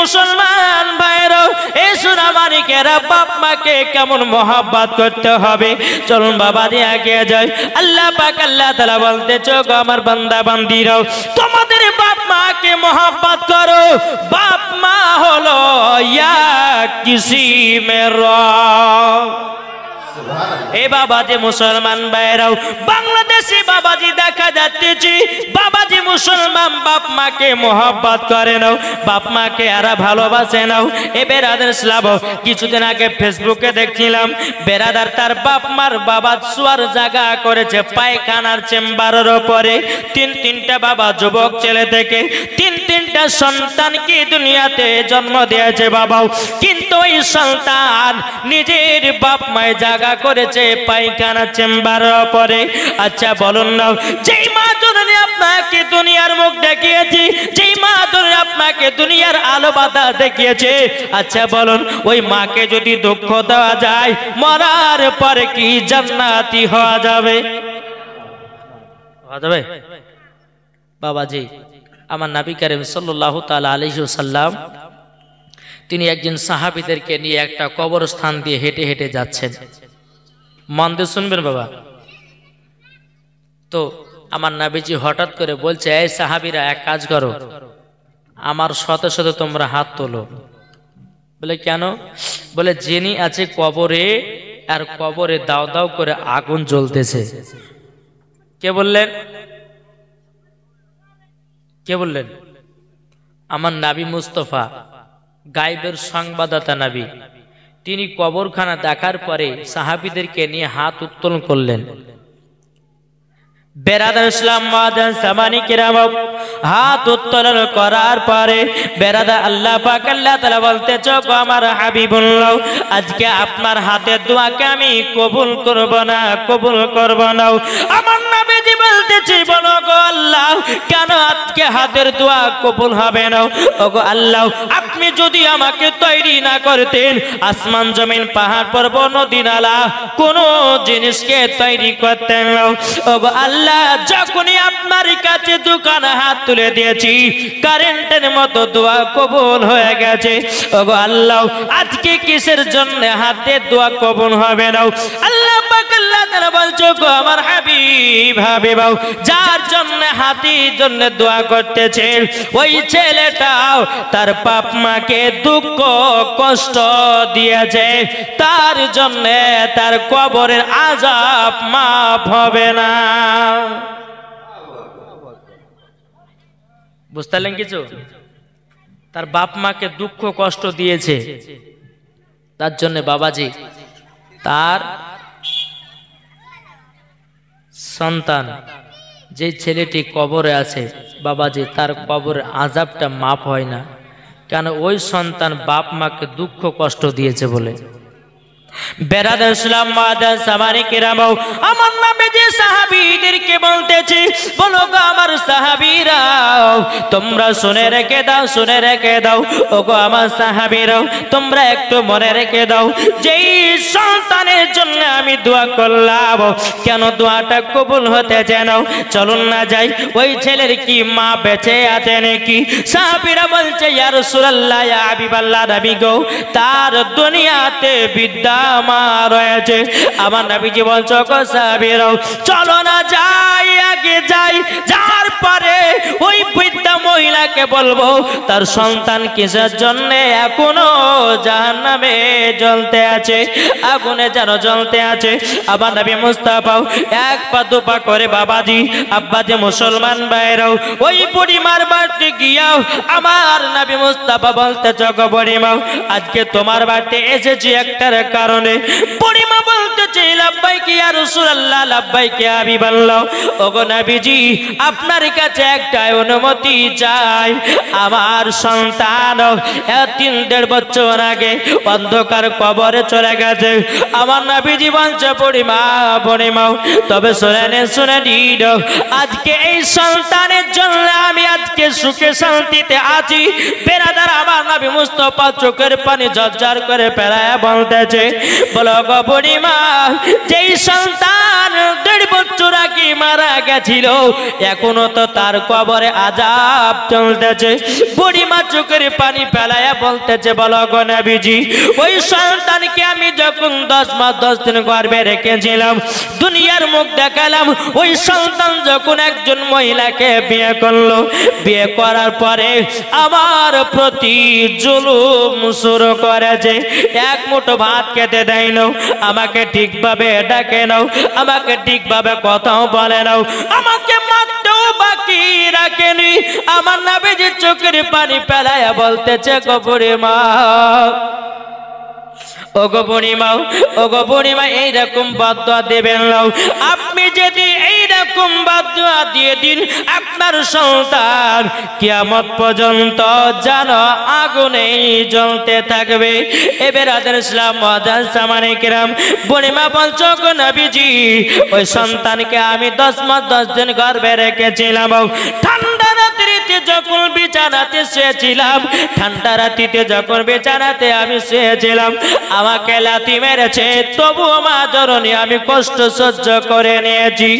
মুসলমান ভাইরা, এই সোনামানিকেরা বাপ মাকে কেমন মহব্বত করতে হবে চলুন বাবাজি এগিয়ে যাই। আল্লাহ পাক আল্লাহ তাআলা বলতেছে গো আমার বান্দা বান্দিরাও, তোমাদের বাপ মাকে মহব্বত করো। বাপ মা হলো ইয়া কিসিমের রব। এ বাবাজি মুসলমান ভাইরাও, বাংলাদেশি বাবাজি দেখা যাচ্ছে বাবাজি মুসলমান বাপ মাকে মহব্বত করে নাও, বাপ মাকে আর ভালোবাসে নাও। এ বেরাদার ইসলাম, কিছুদিন আগে ফেসবুকে দেখছিলাম বেরাদার তার বাপ মার বাবা শোয়ার জায়গা করেছে পায়খানার চেম্বারের ওপরে। তিনটা বাবা যুবক ছেলে থেকে তিনটা সন্তানকে দুনিয়াতে জন্ম দিয়েছে বাবাও, কিন্তু ওই সন্তান নিজের বাপ মায়ের জায়গা করেছে পায়খানা চেম্বারের ওপরে। আচ্ছা বলুন না, যেই মা জননী আপনাকে দুনিয়ার মুখ দেখিয়েছে, যেই মা জননী আপনাকে দুনিয়ার আলো বাতাস দেখিয়েছে, আচ্ছা বলুন ওই মাকে যদি দুঃখ দেওয়া যায় মরার পরে কি জান্নাতি হওয়া যাবে? বাবাজি আমার নবী করিম সাল্লাল্লাহু তাআলা আলাইহি ওয়াসাল্লাম তিনি একজন সাহাবীদেরকে নিয়ে একটা কবরস্থান দিয়ে হেঁটে হেঁটে যাচ্ছেন। মন দিয়ে শুনবেন বাবা। তো আমার নবীজি হঠাৎ করে বলছে, এই সাহাবীরা এক কাজ করো, আমার সাথে সাথে তোমরা হাত তোলো। বলে কেন? বলে যিনি আছে কবরে, আর কবরে দাও দাও করে আগুন জ্বলতেছে। কে বললেন? কে বললেন? আমার নবী মুস্তাফা, গায়েবের সংবাদদাতা নবী। তিনি কবরখানা দেখার পরে সাহাবীদেরকে নিয়ে হাত উত্তোলন করলেন। বেরাদার ইসলাম মাদান সামানি কিরাম, হাত উত্তোলন করার পরে বেরাদা আল্লাহ পাক আল্লাহ তাআলা বলতেছে গো আমার হাবিবুল্লাহ, আজকে আপনার হাতের দোয়াকে আমি কবুল করব না, কবুল করব না। আমার নবীজি বলতেছে, বলো গো আল্লাহ, কেন আজকে হাতের দোয়া কবুল হবে না? ওগো আল্লাহ, আপনি যদি আমাকে তৈরি না করতেন, আসমান জমিন পাহাড় পর্বত নদী নালা কোন জিনিসকে তৈরি করতেন না। ওগো আল্লাহ, যখনই আপনার কাছে দোকানে হাত তুলে দিয়েছি কারেন্টের মতো দোয়া কবুল হয়ে গেছে। ওগো আল্লাহ, আজকে কিসের জন্য হাতের দোয়া কবুল হবে না? আল্লাহ পাক আল্লাহ তাআলা বলছো গো আমার হাবিব হাবিবাও, যার জন্য হাতির জন্য দোয়া করতেছে ওই ছেলেটাও তার বাপ মাকে দুঃখ কষ্ট দিয়েছে, তার জন্য তার কবরের আযাব মাফ হবে না। বুঝতে পারলেন কিছু? তার বাপ মাকে দুঃখ কষ্ট দিয়েছে, তার জন্য বাবাজি তার সন্তান যে ছেলেটি কবরে আছে বাবাজি তার কবরের আযাবটা মাফ হয় না। কেন? ওই সন্তান বাপ মাকে দুঃখ কষ্ট দিয়েছে বলে। বেরাদার ইসলাম মাদান সামানি কিরাম, আমার নবীজি সাহাবীদেরকে বলতেছি, বলো গো আমার সাহাবীরা, তোমরা শুনে রেখে দাও, শুনে রেখে দাও। ওগো আমার সাহাবীরা, তোমরা একটু মনে রেখে দাও, যেই সন্তানের জন্য আমি দোয়া করলাম, কেন দোয়াটা কবুল হতে যেন চলুন না যাই। ওই ছেলের কি মা বেঁচে আছে নাকি? সাহাবীরা বলছে, ইয়া রাসূলুল্লাহ, ইয়া হাবিবাল্লাহ, নবী গো, তার দুনিয়াতে বিদ্যা মা রয়েছে। আমার নবীজি বলছো গো সাহাবীরা, চলো না যাই, আগে যাই, যার পরে ওই বৃদ্ধা মহিলাকে বলবো তার সন্তান কিসের জন্য এখনো জাহান্নামে জ্বলতে আছে, আগুনে যেন জ্বলতে আছে। আমার নবী মুস্তাফা এক পা দুপা করে বাবাজি আব্বাজি মুসলমান ভাইরাও ওই বুড়িমার বাড়িতে গিয়াও আমার নবী মুস্তাফা বলতে গো বুড়িমা, আজকে তোমার বাড়িতে এসেছি একটার কারণে। বুড়িমা বলতেছে, লাব্বাইক ইয়া রাসূলুল্লাহ, লাব্বাইক ইয়া হাবিবাল্লাহ। ওগো নবীজি, আপনার কাছে একটা অনুমতি চাই। আমার সন্তান 3-1.5 বছর আগে অন্ধকার কবরে চলে গেছে। আমার নবীজি বলছে, বুড়িমা বুড়িমা, তবে শুনে নিন, আজকে এই সন্তানের জন্য আমি আজকে সুখে শান্তিতে আছি। বেরাদার আমার নবী মুস্তাফা চোখের পানি ঝরঝর করে ফেলায় বলতেছে, বলো গো বুড়িমা, যেই সন্তান 1.5 বছর আগে মারা গেছিল এখনো তো তার কবরে আযাব চলতেছে। বুড়িমা চোখের পানি ফেলায়া বলতেছে, বলো গো নবীজি, ওই সন্তানকে আমি যখন 10 মাস 10 দিন গর্ভে রেখেছিলাম, দুনিয়ার মুখ দেখালাম, ওই সন্তান যখন একজন মহিলাকে বিয়ে করলো, বিয়ে করার পরে আমার প্রতি জুলুম শুরু করেছে। এক মুঠো ভাত খেতে দেয় না, আমাকে ঠিকভাবে ডাকে নাও, আমাকে ঠিকভাবে কথাও বলে নাও, আমাকে মারতেও বাকি রাখেনি। আমার নবীজি চোখের পানি ফেলায়া বলতেছে, গো বুড়িমা, ওগো বুড়িমা, ওগো বুড়িমা, এইরকম বদদুয়া দেবেন না। আপনি যদি এইরকম বদদুয়া দিয়ে দিন, আপনার সন্তান কিয়ামত পর্যন্ত যেন আগুনে জ্বলতে থাকবে। এবার আদের ইসলাম মাদান সামানে কিরাম, বুড়িমা বলছো, গো নবীজি, ওই সন্তানকে আমি 10 মাস 10 দিন গর্ভে রেখেছিলাম। ঠান্ডা রাত্রিতে যখন বিছানাতে শুয়েছিলাম, ঠান্ডা রাত্রিতে যখন বিছানাতে আমি শুয়েছিলাম, আমাকে লাথি মেরেছে, তবু মা জননী আমি কষ্ট সহ্য করে নিয়েছি।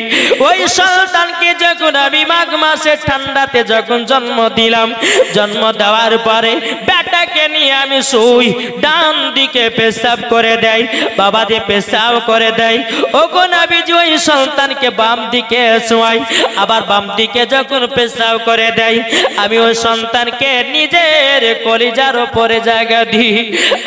ওই সন্তানকে যখন আমি মাঘ মাসে ঠান্ডাতে যখন জন্ম দিলাম, জন্ম দেওয়ার পরে বেটাকে নিয়ে আমি শুই, ডান দিকে পেশাব করে দেয়, বাবা দিয়ে পেশাব করে দেয়। ও গো নবীজি, ওই সন্তানকে বাম দিকে শোয়াই, আবার বাম দিকে যখন পেশাব করে দেয়, আমি ওই সন্তানকে নিজের কলিজার উপরে জায়গা দিই।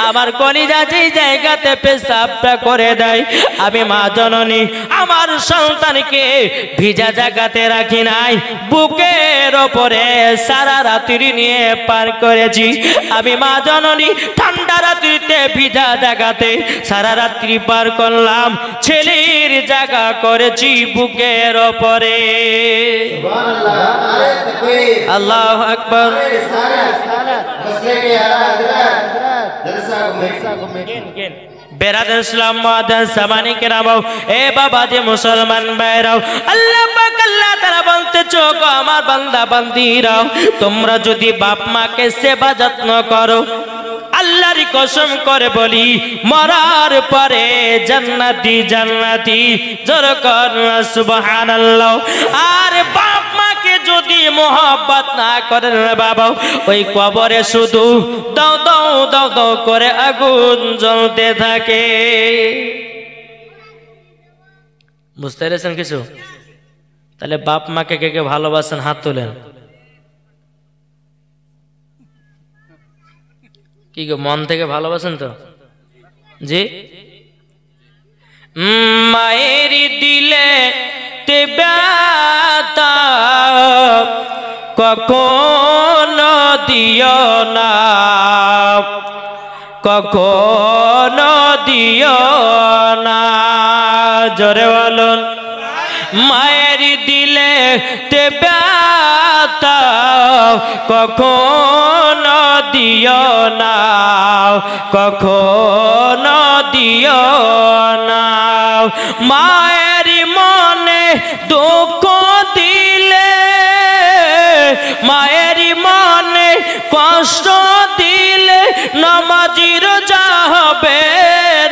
আমার কলিজা যেই জায়গাতে পেশাবটা করে দেয়, আমি মা জননী আমার সন্তানকে ভিজা জায়গাতে রাখি নাই, বুকের ওপরে সারা রাত্রি নিয়ে পার করেছি। আমি মা জননী ঠান্ডা রাত্রিতে ভিজা জায়গাতে সারা রাত্রি পার করলাম, ছেলের জায়গা করেছি বুকের ওপরে। আল্লাহু আকবার। বেরাদার ইসলাম মাদান সামানি কেরাম, এ বাবা যে মুসলমান ভাইরাও, আল্লাহ পাক আল্লাহ তাআলা বলতেছো, গো আমার বান্দা বান্দিরাও, তোমরা যদি বাপ মাকে সেবা যত্ন করো, আল্লাহর কসম করে বলি, মরার পরে জান্নাতি জান্নাতি, জোর কর সুবহানাল্লাহ। আর বাপ মাকে যদি মোহাব্বত না করেন বাবা, ওই কবরে শুধু দাও দাও দাও দাও করে আগুন জ্বলতে থাকে। বুঝতে পেরেছেন কিছু? তাহলে বাপ মাকে কে কে ভালোবাসেন হাত তোলেন। কি গো, মন থেকে ভালোবাসেন তো? জি। মায়ের দিলে তে ব্যথা কখনো দিও না, কখনো দিও না, জোরে বলুন। মায়ের দিলে তে ব্যথা কখনো দিও না, কখনো দিও না। মায়ের মনে দুঃখ দিলে, মায়ের মনে কষ্ট দিলে নামাজির যা হবে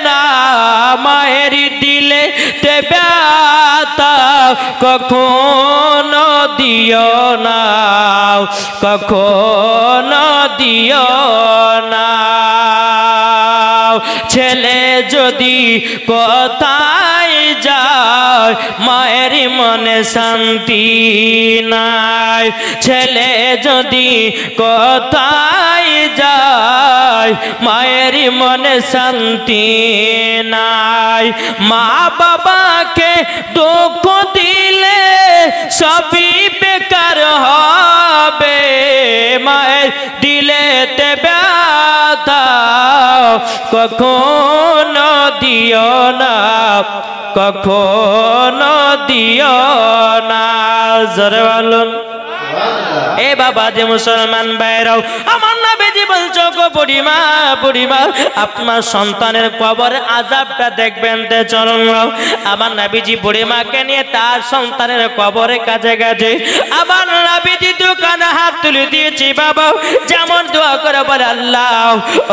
না। মায়ের দিলে তে ব্যথা কখনো দিও না, কখনো দিও না। ছেলে যদি কোথায় যায়, মায়ের মনে শান্তি নাই। ছেলে যদি কোথায় যায়, মায়ের মনে শান্তি নাই। মা বাবাকে দুঃখ দিলে সবই বেকার হবে। মায়ের দিলে তে ব্যথা কখনো দিও না, কখনো দিও না, জোরে বলুন। এ বাবা যে মুসলমান ভাইরাও, আমার নবীজি বলছো, গো বুড়িমা, বুড়িমা, আপনার সন্তানের কবরের আযাবটা দেখবেন তে চলুন। আমার নবীজি বুড়িমাকে নিয়ে তার সন্তানের কবরের কাছে গেছে। আমার নবীজি দোকানে হাত তুলে দিয়েছি, বাবা যেমন দোয়া করে বলে, আল্লাহ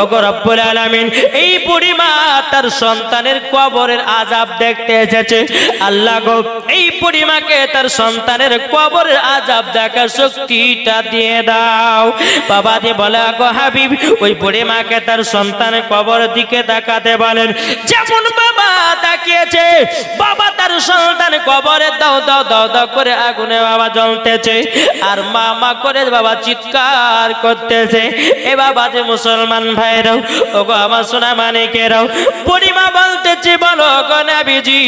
ওগো রব্বুল আলামিন, এই বুড়িমা তার সন্তানের কবরের আযাব দেখতে এসেছে, আল্লাহ গো এই বুড়িমাকে তার সন্তানের কবরের আযাব দেখার শক্তিটা দিয়ে দাও। বাবা দিয়ে বলে, গো হাবিব, ওই বুড়িমাকে তার সন্তানের কবরের দিকে তাকাতে বলেন। যেমন বাবা তাকিয়েছে, বাবা তার সন্তান কবরে দাও দাও দাও দাও করে আগুনে বাবা জ্বলতেছে, আর মা মা করে বাবা চিৎকার করতেছে। এ বাবা যে মুসলমান ভাইরাও, ওগো আমার সোনা মানিকেরাও, বুড়িমা বলতেছে, বলো গো নবীজি,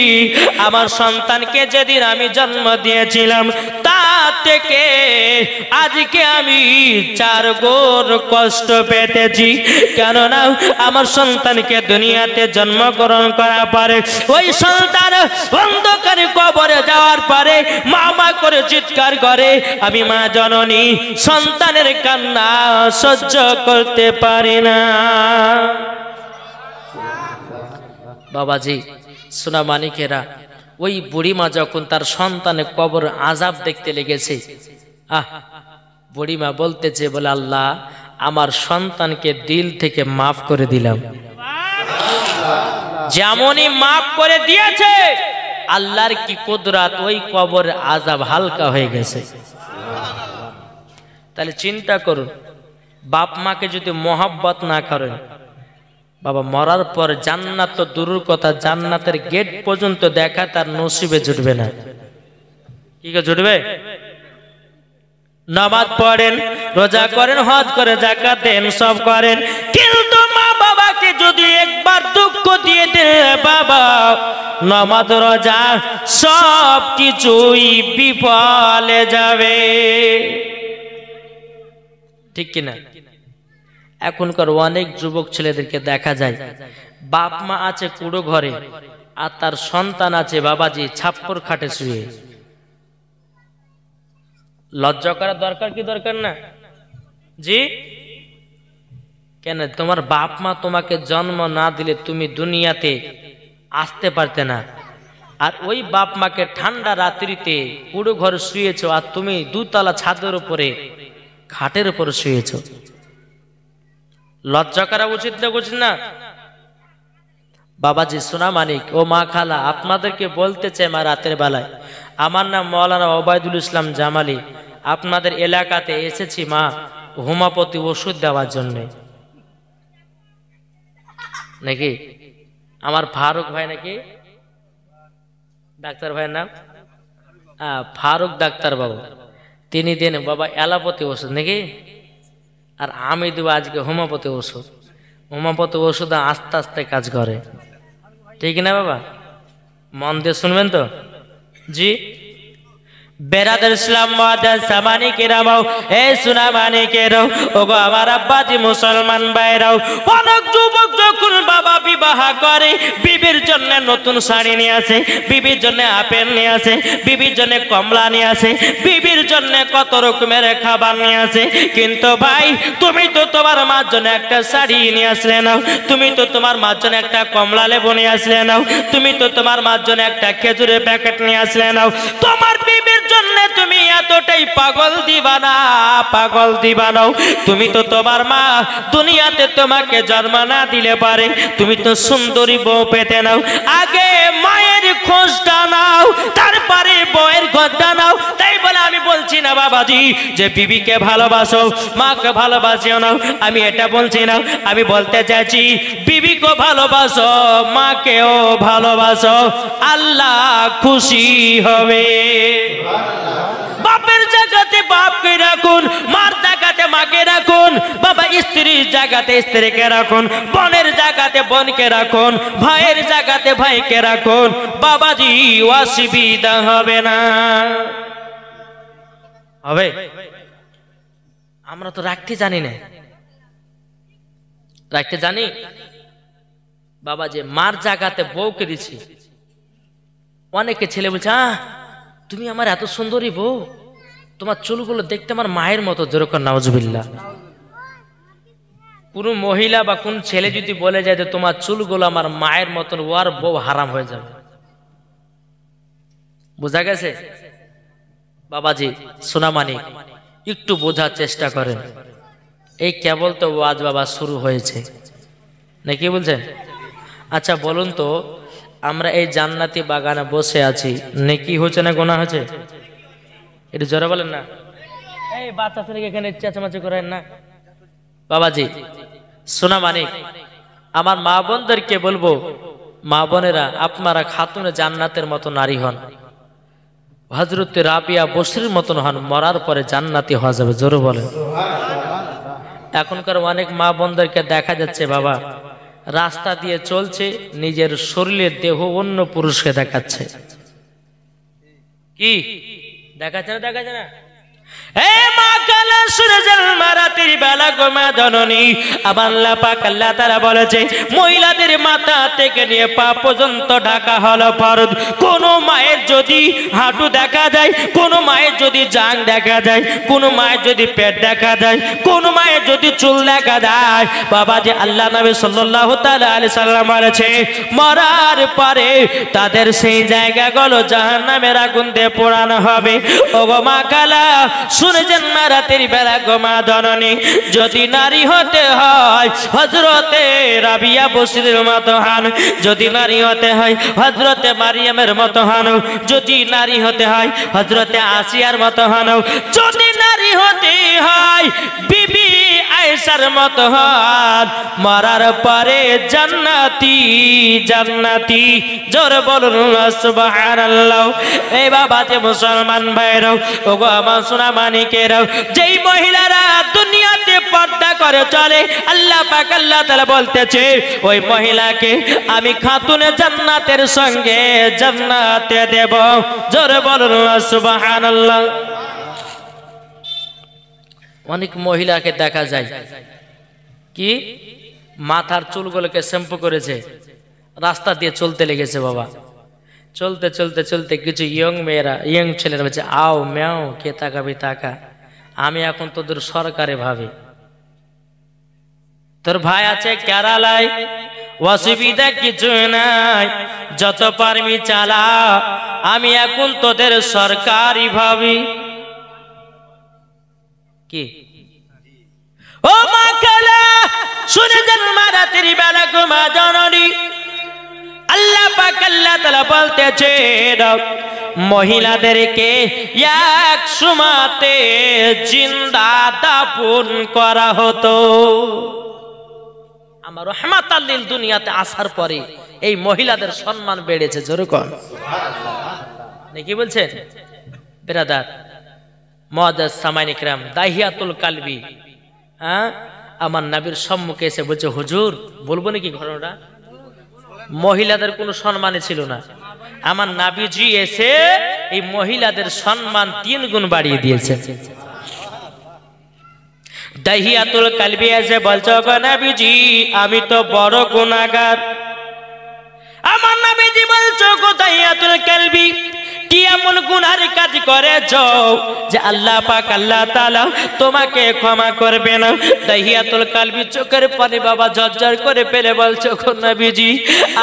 আমার সন্তানকে যেদিন আমি জন্ম দিয়েছিলাম তা থেকে আজকে আমি 4 গুণ কষ্ট পেতেছি। কেননা আমার সন্তানকে দুনিয়াতে জন্মগ্রহণ করার পরে ওই সন্তান অন্ধকারে কবরে যাওয়ার পরে মা মা করে চিৎকার করে, আমি মা জননী সন্তানের কান্না সহ্য করতে পারি না। বাবাজি সোনা মানিকেরা, ওই বুড়িমা যখন তার সন্তানের কবর আযাব দেখতে লেগেছে, বুড়িমা বলতেছে, বলে আল্লাহ আমার সন্তানকে দিল থেকে মাফ করে দিলাম। যেমনই মাফ করে দিয়েছে, আল্লাহর কি কুদরত, ওই কবর আযাব হালকা হয়ে গেছে। তাহলে চিন্তা করুন, বাপ মাকে যদি মহব্বত না করেন, বাবা মরার পর জান্নাত তো দূরের কথা, জান্নাতের গেট পর্যন্ত দেখা তার নসিবে জুটবে না। কি জুটবে? নামাজ পড়েন, রোজা করেন, হজ করে, যাকাত দেন, সব করেন, কিন্তু মা বাবাকে যদি একবার দুঃখ দিয়ে দেন, বাবা নামাজ রোজা সব কিছুই বিফলে যাবে। ঠিক কিনা? এখনকার অনেক যুবক ছেলেদেরকে দেখা যায়, বাপ মা আছে কুড়ো ঘরে আর তার সন্তান আছে বাবাজি ছাপ্পর খাটে শুয়ে। লজ্জা করার দরকার কি দরকার না? জি কেন? তোমার বাপ মা তোমাকে জন্ম না দিলে তুমি দুনিয়াতে আসতে পারতে না, আর ওই বাপ মাকে ঠান্ডা রাত্রিতে কুড়ো ঘরে শুয়েছো, আর তুমি 2 তলা ছাদের উপরে খাটের উপর শুয়েছো। লজ্জা করা উচিত না, উচিত না? বাবাজি সোনা মানিক ও মা খালা, আপনাদেরকে বলতে চাই মা রাতের বেলায়, আমার নাম মৌলানা ওবায়দুল ইসলাম জামালি, আপনাদের এলাকাতে এসেছি মা হোমিওপ্যাথি ওষুধ দেওয়ার জন্য। নাকি আমার ফারুক ভাই, নাকি ডাক্তার ভাইয়ের নাম ফারুক ডাক্তার বাবু, তিনি দেন বাবা অ্যালোপ্যাথি ওষুধ নাকি, আর আমি দেবো আজকে হোমিওপ্যাথি ওষুধ। হোমিওপ্যাথি ওষুধ আস্তে আস্তে কাজ করে, ঠিক না বাবা? মন দিয়ে শুনবেন তো? জি বেরাদার ইসলাম মাদ্রাসা মানিকেরাও, এ সোনা মানিকেরাও, ওগো আমার আব্বাজি মুসলমান ভাইরাও, অনেক যুবক যখন বাবা বিবাহ করে বিবির জন্য নতুন শাড়ি নিয়ে আসে, বিবির জন্য আপেল নিয়ে আসে, বিবির জন্য কমলা নিয়ে আসে, বিবির জন্য কত রকমের খাবার নিয়ে আসে, কিন্তু ভাই তুমি তো তোমার মার জন্য একটা শাড়ি নিয়ে আসলে নাও, তুমি তো তোমার মার জন্য একটা কমলা লেবু নিয়ে আসলে নাও, তুমি তো তোমার মার জন্য একটা খেজুরের প্যাকেট নিয়ে আসলে নাও। তোমার বিবির জন্য তুমি এতটাই পাগল দিবানা, পাগল দিবানাও। তুমি তো তোমার মা দুনিয়াতে তোমাকে জন্ম না দিলে পারে তুমি তো সুন্দরী বউ পেতে নাও। আগে মায়ের খোঁজটা নাও, তারপরে বউয়ের খোঁজটা নাও। তাই বলে আমি বলছি না বাবাজি যে বিবিকে ভালোবাসো, মাকে ভালোবাসিও না, আমি এটা বলছি না। আমি বলতে চাইছি বিবিকে ভালোবাসো, মাকেও ভালোবাসো, আল্লাহ খুশি হবে। বাপের জায়গাতে বাপকে রাখুন, মার জায়গাতে মাকে রাখুন, বাবা স্ত্রীর জায়গাতে স্ত্রীকে রাখুন, বোনের জায়গাতে বোনকে রাখুন, ভাইয়ের জায়গাতে ভাইকে রাখুন। বাবাজি অসুবিধা হবে না, হবে? আমরা তো রাখতে জানি না, রাখতে জানি বাবা যে মার জায়গাতে বউকে দিছি। অনেকে ছেলে বলছে, তুমি আমার এত সুন্দরী বউ, তোমার চুলগুলো দেখতে আমার মায়ের মতো, যেরকম নাউজুবিল্লাহ। কোন মহিলা বা কোন ছেলে যদি বলে যায় যে তোমার চুলগুলো আমার মায়ের মতন, ওর বউ হারাম হয়ে যাবে। বোঝা গেছে বাবাজি সোনামানি? একটু বোঝার চেষ্টা করেন। এই কেবল তো ওয়াজ বাবা শুরু হয়েছে নাকি বলছেন? আচ্ছা বলুন তো, আমরা এই জান্নাতি বাগানে বসে আছি, নেকি হচ্ছে না গোনা হচ্ছে? একটু জোরে বলেন না। এই বাচ্চা ছেলেকে এখানে চেঁচামেচি করেন না। বাবাজি সোনা মানিক, আমার মা বোনদেরকে বলবো, মা বোনেরা আপনারা খাতুনে জান্নাতের মতো নারী হন, হযরত রাবিয়া বসরির মতন হন, মরার পরে জান্নাতি হওয়া যাবে। জোরে বলেন। এখনকার অনেক মা বোনদেরকে দেখা যাচ্ছে বাবা রাস্তা দিয়ে চলছে, নিজের শরীরের দেহ অন্য পুরুষকে দেখাচ্ছে। কি দেখাচ্ছে না? দেখাচ্ছে না? মহিলাদের মাথা থেকে নিয়ে পা পর্যন্ত ঢাকা হলো ফরজ। কোন মায়ের যদি হাঁটু দেখা যায়, কোন মায়ের যদি জাং দেখা যায়, কোন মায়ের যদি পেট দেখা যায়, কোন মায়ের যদি চুল দেখা যায়, বাবা যে আল্লাহ নবী সাল্লাল্লাহু তাআলা আলাইহি সাল্লাম বলেছে মরার পরে তাদের সেই জায়গাগুলো জাহান্নামের আগুন দিয়ে পোড়ানো হবে। ওগো মা কালা শুনেছেন মা রাতের বেলা গো মা জননী, যদি নারী হতে হয় হযরতে রাবিয়া বসরির মতো হন, যদি নারী হতে হয় হযরতে মারিয়ামের মতো হন, যদি নারী হতে হয় হযরতে আসিয়ার মতো হন, যদি নারী হতে হয় বিবি আয়েশার মতো হন, মরার পরে জান্নাতি জান্নাতি। জোরে বলুন সুবহানাল্লাহ। এই বাবা যে মুসলমান ভাইরাও, ওগো আমার সোনা মানিকেরাও, যেই মহিলারা দুনিয়াতে পর্দা করে চলে, আল্লাহ পাক আল্লাহ তাআলা বলতেছে ওই মহিলাকে আমি খাতুনে জান্নাতের সঙ্গে জান্নাতে দেব। জোরে বলুন সুবহানাল্লাহ। অনেক মহিলাকে দেখা যায় কি মাথার চুলগুলোকে শ্যাম্পু করেছে, রাস্তা দিয়ে চলতে লেগেছে বাবা। চলতে চলতে চলতে কিছু ইয়ং ছেলেরা বলছে আও ম্যাও কে তাকাবি তাকা, আমি এখন তোদের সরকারে ভাবি, তোর ভাই আছে কেরালায়, অসুবিধা কিছু নাই, যত পারমি চালা, আমি এখন তোদের সরকারি ভাবি। কি ও মা কালা শুনে যান মা রাতের বেলা গো মা জননী, আল্লাহ পাক আল্লাহ তাআলা বলতেছে মহিলাদেরকে এক সময়তে জিন্দা দাফন করা হতো। আমার রহমাতাল লিল দুনিয়াতে আসার পরে এই মহিলাদের সম্মান বেড়েছে। জোরে কোন সুবহানাল্লাহ। কি বলছেন ব্রাদার মুআজ্জাজ সামাইন ইকরাম দাহিয়াতুল কালবি, হ্যাঁ আমার নবীর সম্মুখে এসে বলছে হুজুর বলবো নাকি ঘটনাটা? মহিলাদের কোনো সম্মানই ছিল না, আমার নবীজি এসে এই মহিলাদের সম্মান 3 গুণ বাড়িয়ে দিয়েছেন। দাহিয়াতুল কালবি এসে বলছে গো নবীজি আমি তো বড় গুনাহগার। আমার নবীজি বলছে গো দাহিয়াতুল কালবি কি এমন গুনার কাজ করেছো যে আল্লাহ পাক আল্লাহ তাআলা তোমাকে ক্ষমা করবে না? দাহিয়াতুল কালবি চোখের পানি বাবা ঝরঝর করে ফেলে বলছো গো নবীজি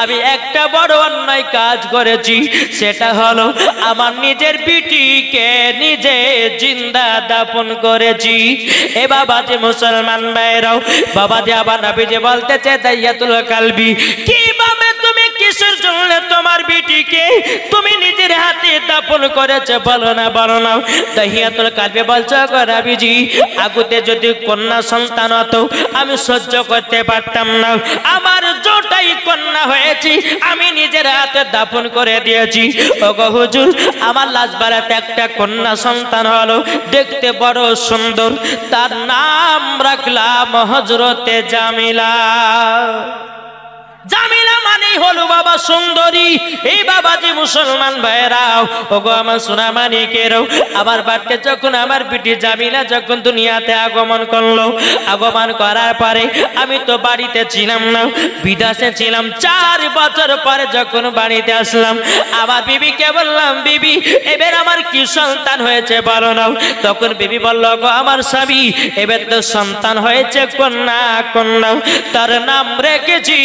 আমি একটা বড় অন্যায় কাজ করেছি, সেটা হলো আমার নিজের বিটিকে নিজে জিন্দা দাফন করেছি। এ বাবা যে মুসলমান ভাইরাও, বাবা যে আবার নবীজি বলতেছে দাহিয়াতুল কালবি কিভাবে তুমি কিসের জন্য তোমার বিটিকে তুমি নিজের হাতে দাফন করেছে বলো না বলো না? দাহিয়াতুল কালবি বলছে গো নবীজি আগুতে যদি কন্যা সন্তান হতো আমি সহ্য করতে পারতাম না, আমার জোটাই কন্যা হয়েছে আমি নিজের হাতে দাফন করে দিয়েছি। ওগো হুজুর আমার লাশ বাড়াতে একটা কন্যা সন্তান হলো, দেখতে বড় সুন্দর, তার নাম রাখলাম হযরতে জামিলা। জামিলা মানে হলো বাবা সুন্দরী। এই বাবা যে মুসলমান ভাইরাও, ওগো আমার সোনা মানিকেরাও, আবার বাড়তে যখন আমার বিটি জামিলা যখন দুনিয়াতে আগমন করলো, আগমন করার পরে আমি তো বাড়িতে ছিলাম না, বিদেশে ছিলাম। 4 বছর পরে যখন বাড়িতে আসলাম আমার বিবিকে বললাম বিবি এবার আমার কি সন্তান হয়েছে বলো না? তখন বিবি বলল গো আমার স্বামী এবার তো সন্তান হয়েছে কন্যা, কন্যা তার নাম রেখেছি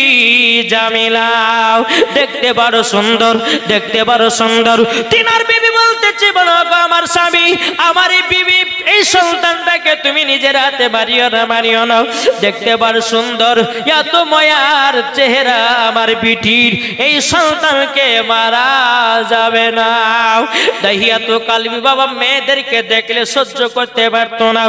জামিলা। জামিলাও দেখতে বড় সুন্দর, দেখতে বড় সুন্দর। তিনার বিবি বলতেছে, বলো গো আমার স্বামী, আমার এই বিবি, এই সন্তানটাকে তুমি নিজের হাতে মারিও না, মারিও না, দেখতে বড় সুন্দর, এত ময়ার চেহারা আমার বিটির, এই সন্তানকে মারা যাবে না। দাহিয়াত কালবি বাবা মেয়েদেরকে দেখলে সহ্য করতে পারতো না।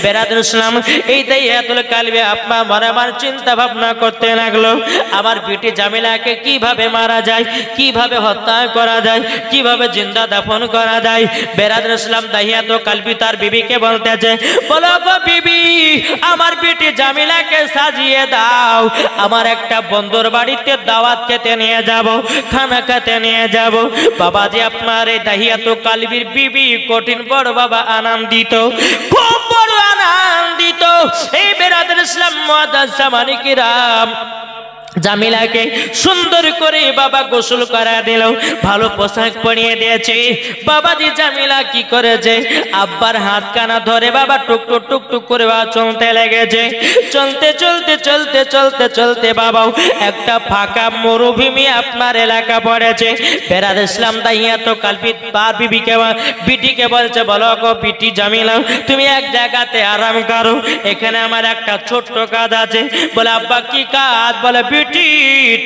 বেরাদুল ইসলাম, এই দাহিয়াতুল কালবি আপনা মারামার চিন্তা ভাবনা করতে লাগলো, আমার বিটি জামিলাকে কিভাবে মারা যায়, কিভাবে হত্যা করা যায়, কিভাবে জিন্দা দাফন করা যায়। বেরাদুল ইসলাম দাহিয়াত কালবি তার বিবিকে বলতেছে, বলো গো বিবি, আমার বিটি জামিলাকে সাজিয়ে দাও, আমার একটা বন্ধুর বাড়িতে দাওয়াত খেতে নিয়ে যাব, খানা খেতে নিয়ে যাব। বাবাজি আপনার এই দাহিয়াত কালবির বিবি কঠিন বড় বাবা আনন্দিত, খুব বড় আনন্দিত। এই বেরাদুল ইসলাম মুআজ্জাজ জামানি কিরাম জামিলাকে সুন্দর করে বাবা গোসল করা দিল, ভালো পোশাক পরিয়ে দিয়েছে। বাবাজি জামিলা কি করেছে, আব্বার হাত কানা ধরে বাবা টুকটুক টুকটুক করে চলতে লেগেছে। চলতে চলতে চলতে চলতে চলতে বাবাও একটা ফাঁকা মরুভূমি আপনার এলাকা পড়েছে। বেরাদুল ইসলাম দাহিয়াত কালবি তার বিটিকে বলছে, বলো গো বিটি জামিলা, তুমি এক জায়গাতে আরাম করো, এখানে আমার একটা ছোট্ট কাজ আছে। বলে আব্বা কি কাজ? বলে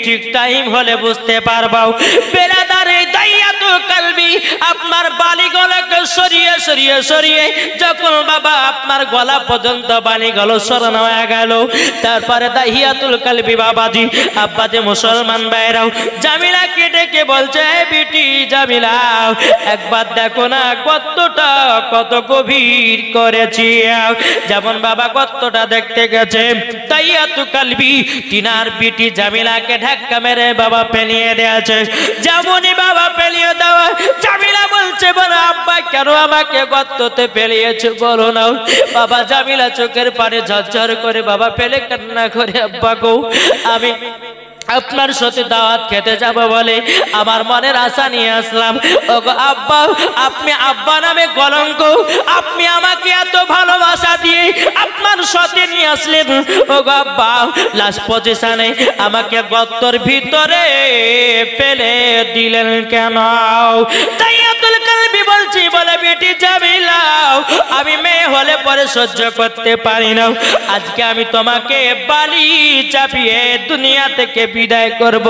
ঠিক টাইম হলে বুঝতে পারবাও। বেরাদারে দাহিয়াত কালবি আপনার বালিগুলোকে সরিয়ে সরিয়ে সরিয়ে যখন বাবা আপনার গলা পর্যন্ত বালিগুলো সরানো হয়ে গেল, তারপরে দাহিয়াতুল কালবি বাবাজি আব্বাজি মুসলমান ভাইরাও জামিলাকে ডেকে বলছে, বিটি জামিলা, একবার দেখো না গর্তটা কত গভীর করেছি। যেমন বাবা গর্তটা দেখতে গেছে, দাহিয়াতুল কালবি তিনার বিটি জামিলাকে ধাক্কা মেরে বাবা পেলিয়ে দিয়েছে। যেমনই বাবা পেলিয়ে দেওয়া, জামিলা বলছে, বলো আব্বা কেন আমাকে গর্ততে পেলিয়েছে বলো না। বাবা জামিলা চোখের পানি ঝরঝর করে বাবা পেলে কান্না করে, আব্বা গো, আমি আপনার সাথে দাওয়াত খেতে যাব বলে আমার মনের আশা নিয়ে আসলাম। ওগো আব্বা, আপনি আব্বা নামে কলঙ্ক, আপনি আমাকে এত ভালোবাসা দিয়ে আপনার সাথে নিয়ে আসলেন, ওগো আব্বা লাস্ট পজিশনে আমাকে গর্তের ভিতরে ফেলে দিলেন কেন? দাহিয়াতুল কালবি বলছি, বলে বেটি জামিলা, আমি মেয়ে হলে পরে সহ্য করতে পারি না, আজকে আমি তোমাকে বালি চাপিয়ে দুনিয়া থেকে বিদায় করব।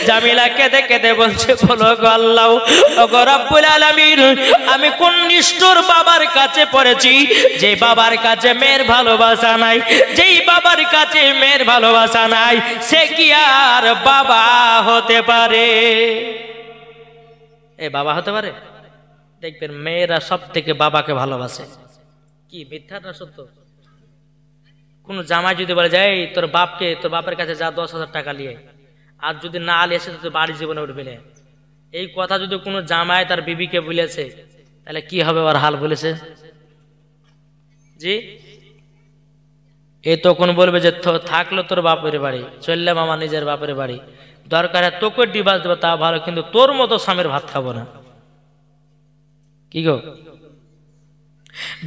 জামিলা কেঁদে কেঁদে বলছে, বলো গো আল্লাহ, ওগো রব্বুল আলামিন, আমি কোন নিষ্ঠুর বাবার কাছে পড়েছি, যে বাবার কাছে মেয়ের ভালোবাসা নাই, যেই বাবার কাছে মেয়ের ভালোবাসা নাই, সে কি আর বাবা হতে পারে? এ বাবা হতে পারে? দেখবেন মেয়েরা সব থেকে বাবাকে ভালোবাসে। কি মিথ্যা না সত্য? কোন জামাই যদি বলে যায়, তোর বাপকে, তোর বাপের কাছে যা 10,000 টাকা নিয়ে, আর যদি না আলি এসে তো বাড়ি জীবনে উঠবে না, এই কথা যদি কোনো জামাই তার বিবিকে বলেছে, তাহলে কি হবে ওর হাল বলেছে? জি, এ তখন বলবে যে থাকলো তোর বাপের বাড়ি, চললাম আমার নিজের বাপের বাড়ি, দরকার তোকে ডিভার্স দেবো তা ভালো, কিন্তু তোর মতো স্বামীর ভাত খাবো না। কি গো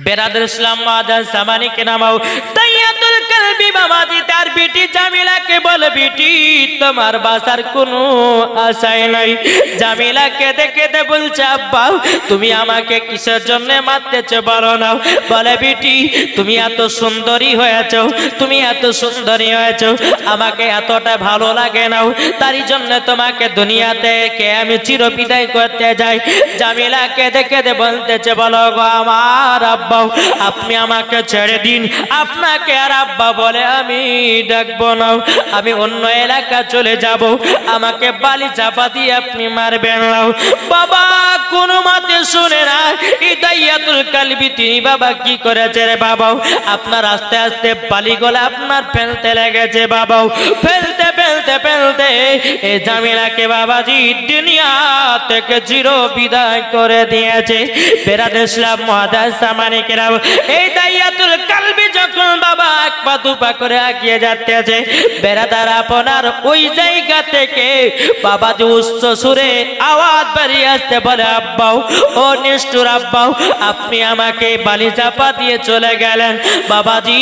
বেরাদুল ইসলাম মুআজ্জাজ জামানি কে নামাও। দাহিয়াতুল কালবি বাবাজি তার বিটি জামিলাকে বলে, বিটি তোমার বাসার কোনো আশাই নাই। জামিলা কেঁদে কেঁদে বলছে, আব্বা তুমি আমাকে কিসের জন্য মারতেছো বলো না। বলে বিটি তুমি এত সুন্দরী হয়েছো, তুমি এত সুন্দরী হয়েছো, আমাকে এতটা ভালো লাগে না, তারই জন্য তোমাকে দুনিয়া থেকে আমি চিরবিদায় করতে যাই। জামিলা কেঁদে কেঁদে বলতেছে, বলো গো আমার আব্বা, আপনি আমাকে ছেড়ে দিন, আপনাকে আর আব্বা বলে আমি ডাকবো না, আমি অন্য এলাকা চলে যাব, আমাকে বালি চাপা দিয়ে আপনি মারবেন না। বাবা কোনো মতে শুনে না। এই দাহিয়াতুল কালবি তিনি বাবা কি করেছে রে বাবা, আপনার আস্তে আস্তে বালি গলা আপনার ফেলতে লেগেছে বাবা, ফেলতে ফেলতে ফেলতে এই জামিলাকে বাবাজি দুনিয়া দুনিয়া থেকে চির বিদায় করে দিয়েছে। বেরাদ ইসলাম মুআদ্দাস সামানিকেরা, এই দাইয়াতুল কালবি যখন বাবা এক পা দুপা করে এগিয়ে যাচ্ছে, বেরাদার আপনার ওই জায়গা থেকে বাবা যে উচ্চ সুরে আওয়াজ বেরিয়ে আসতে বলে, আব্বাও ও নিষ্ঠুর আব্বাও, আপনি আমাকে বালি চাপা দিয়ে চলে গেলেন। বাবাজি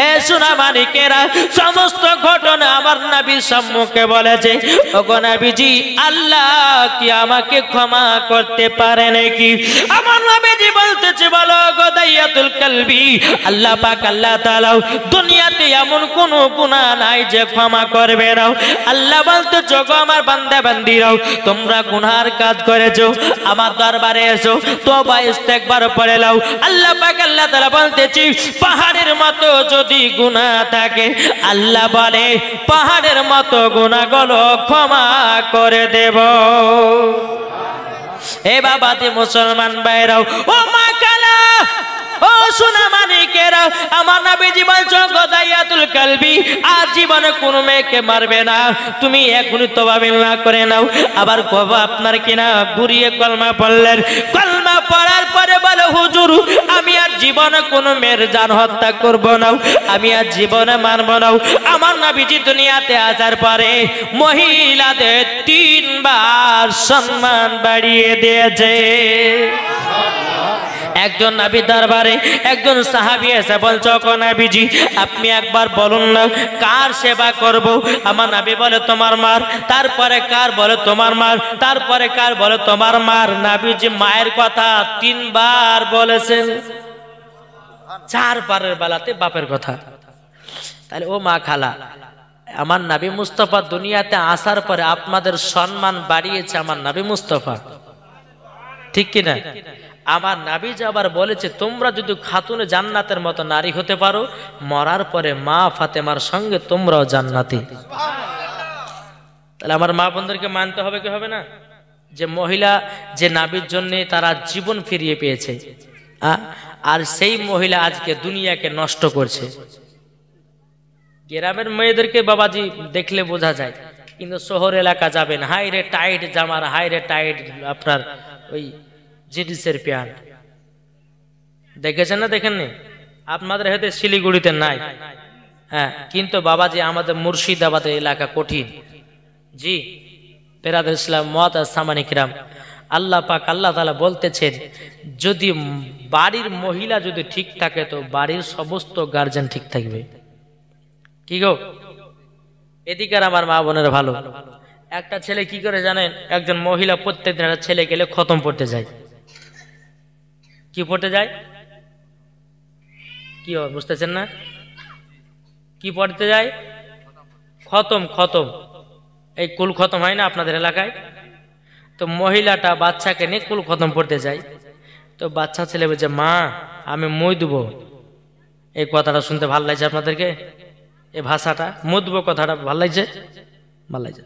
এ সোনামানিকেরা, সমস্ত ঘটনা আমার নবীর সম্মুখে বলেছে। ওগো নবীজি, আল্লাহ কি আমাকে ক্ষমা করতে পারে নাকি? আমার নবীজি বলতেছে, বলো গো দাইয়াতুল কালবি, আল্লাহ পাক আল্লাহ তাআলা দুনিয়াতে এমন কোন গুনাহ নাই যে ক্ষমা করবে না। আল্লাহ বলতেছে, গো আমার বান্দা বান্দিরাও, তোমরা গুনার কাজ করেছো, আমার দরবারে এসো, তওবা ইস্তেগফার পড়ে নাও। আল্লাহ পাক আল্লাহ তাআলা বলতেছে, পাহাড়ের মতো যদি গুনাহ থাকে, আল্লাহ বলে পাহাড়ের মতো গুনাহগুলো ক্ষমা করে দেব। এ বাবাতে মুসলমান ভাইরাও, ও মা কালা, ও সোনামানিকেরা, আমার নবীজি বলছো গো দাইয়াতুল কালবি, আর জীবনে কোনো মেয়েকে মারবে না, তুমি এখনই তওবা বিল্লাহ করে নাও। আবার কবে আপনার কিনা ঘুরিয়ে কলমা পড়লেন, কলমা পড়ার পরে বলে, হুজুর আমি আর জীবনে কোনো মেয়ের জান হত্যা করব না, আমি আর জীবনে মারব না। আমার নবীজি দুনিয়াতে আসার পরে মহিলাদের 3 বার সম্মান বাড়িয়ে দিয়েছে। একজন নবী দরবারে একজন সাহাবী এসে বলছে, ও নবীজি আপনি একবার বলুন না কার সেবা করব? আমার নবী বলে, তোমার মার। তারপরে কার? বলে তোমার মার। তারপরে কার? বলে তোমার মার। নবীজি মায়ের কথা 3 বার বলেছেন, 4 বারের বেলাতে বাপের কথা। তাহলে ও মা খালা, আমার নবী মুস্তাফা দুনিয়াতে আসার পরে আপনাদের সম্মান বাড়িয়েছে আমার নবী মুস্তাফা, ঠিক কিনা? আমার নবী যে আবার বলেছে, তোমরা যদি খাতুনে জান্নাতের মতো নারী হতে পারো, মরার পরে মা ফাতেমার সঙ্গে তোমরাও জান্নাতি। তাহলে আমার মা বোনদেরকে মানতে হবে কি হবে না? যে মহিলা যে নবীর জন্য তারা জীবন ফিরিয়ে পেয়েছে, আর সেই মহিলা আজকে দুনিয়াকে নষ্ট করছে। গ্রামের মেয়েদেরকে বাবাজি দেখলে বোঝা যায়, কিন্তু শহর এলাকা যাবেন, হাই রে টাইট জামার, হাই রে টাইট আপনার ওই জিন্সের প্যান্ট, দেখেছেন না? দেখেননি? আপনাদের হয়তো শিলিগুড়িতে নাই, হ্যাঁ, কিন্তু বাবাজি আমাদের মুর্শিদাবাদের এলাকা কঠিন। জি বেরাদর ইসলাম মুআদ্দাস সামানিকরাম, আল্লাহ পাক আল্লাহ তাআলা বলতেছেন, যদি বাড়ির মহিলা যদি ঠিক থাকে তো বাড়ির সমস্ত গার্জিয়ান ঠিক থাকবে। কি গো, এদিকার আমার মা বোনের ভালো। একটা ছেলে কি করে জানেন? একজন মহিলা প্রত্যেকদিন একটা ছেলে গেলে খতম পড়তে যায়। কি পড়তে যায়? কি হয় বুঝতেছেন না? কি পড়তে যায়? খতম। খতম এই কুল খতম হয় না আপনাদের এলাকায়? তো মহিলাটা বাচ্চাকে নিয়ে কুল খতম পড়তে যায়। তো বাচ্চা ছেলে বলছে, মা আমি মই দেবো। এই কথাটা শুনতে ভালো লাগছে আপনাদেরকে? এই ভাষাটা মই দেবো কথাটা ভালো লাগছে? ভালো লাগছে।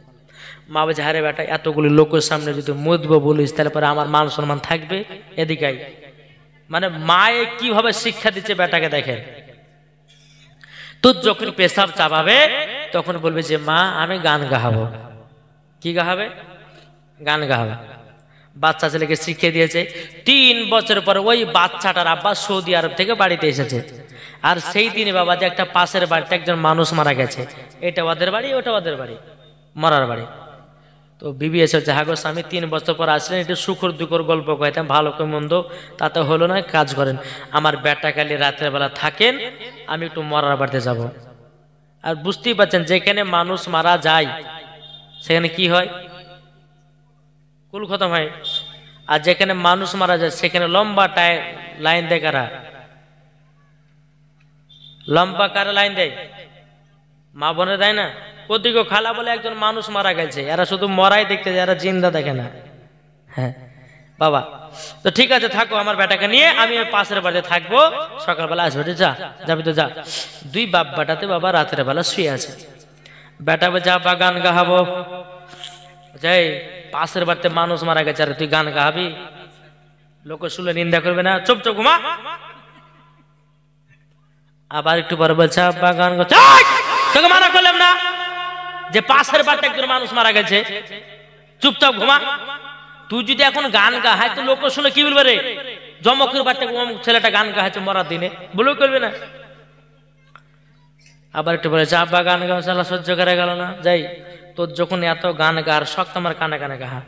মা বলছে, হারে বেটা, এতগুলি লোকের সামনে যদি মই দেবো বলিস তাহলে পরে আমার মান সম্মান থাকবে? এদিকাই মানে মায়ে কিভাবে শিক্ষা দিচ্ছে বেটাকে দেখেন। তো যখন পেশাব চাপাবে তখন বলবে যে, মা আমি গান গাহাবো। কি গাহাবে? গান গাহাবে। বাচ্চা ছেলেকে শিখিয়ে দিয়েছে। 3 বছর পর ওই বাচ্চাটার আব্বা সৌদি আরব থেকে বাড়িতে এসেছে, আর সেই দিনে বাবা যে একটা পাশের বাড়িতে একজন মানুষ মারা গেছে, এটা ওদের বাড়ি, ওটা ওদের বাড়ি, মরার বাড়ি। তো বিবি এসে হচ্ছে, হাগো স্বামী 3 বছর পর আসলেন, একটু সুখর দুঃখর গল্প কইতাম, ভালো করে মন্দ তাতে হলো না, কাজ করেন, আমার বেটা কালি রাতের বেলা থাকেন, আমি একটু মরার বাড়িতে যাব। আর বুঝতেই পারছেন যেখানে মানুষ মারা যায় সেখানে কি হয়? কুল খতম হয়। আর যেখানে মানুষ মারা যায় সেখানে লম্বা লাইন দেয় কারা? লম্বা কারা লাইন দেয়? মা বোনে দেয় না? ওদিকে খালা বলে একজন মানুষ মারা গেছে, এরা শুধু মরাই দেখতে যায়, এরা জিন্দা দেখে না। হ্যাঁ বাবা, তো ঠিক আছে থাকো, আমার বেটাকে নিয়ে আমি পাশের বাড়িতে থাকবো, সকালবেলা আসবে। যা যাবি তো যা। 2 বাপ বেটাতে বাবা রাতের বেলা শুয়ে আছে। বেটা যা বা গান গাহাবো। যাই, পাশের বাড়িতে মানুষ মারা গেছে, আরে তুই গান গাহাবি? লোক শুনলে নিন্দা করবে না? চুপ চুপ ঘুমা। আবার একটু পরে বলছে, আব্বা গান গাচ্ছে। তোকে মানা করলাম না যে পাশের বাড়িতে একজন মানুষ মারা গেছে? চুপচাপ ঘুমা। তুই যদি এখন গান গাহাই তো লোক শুনে কি বলবে, রে জমকের বাচ্চা ছেলেটা গান গাহাচ্ছে মরার দিনে, বলেও করবে না। আবার একটু বলেছে আব্বা গান গাও, চালা সহ্য করে গেল না, যাই তোর যখন এত গান গার শখ তোমার কানে কানে গাহা।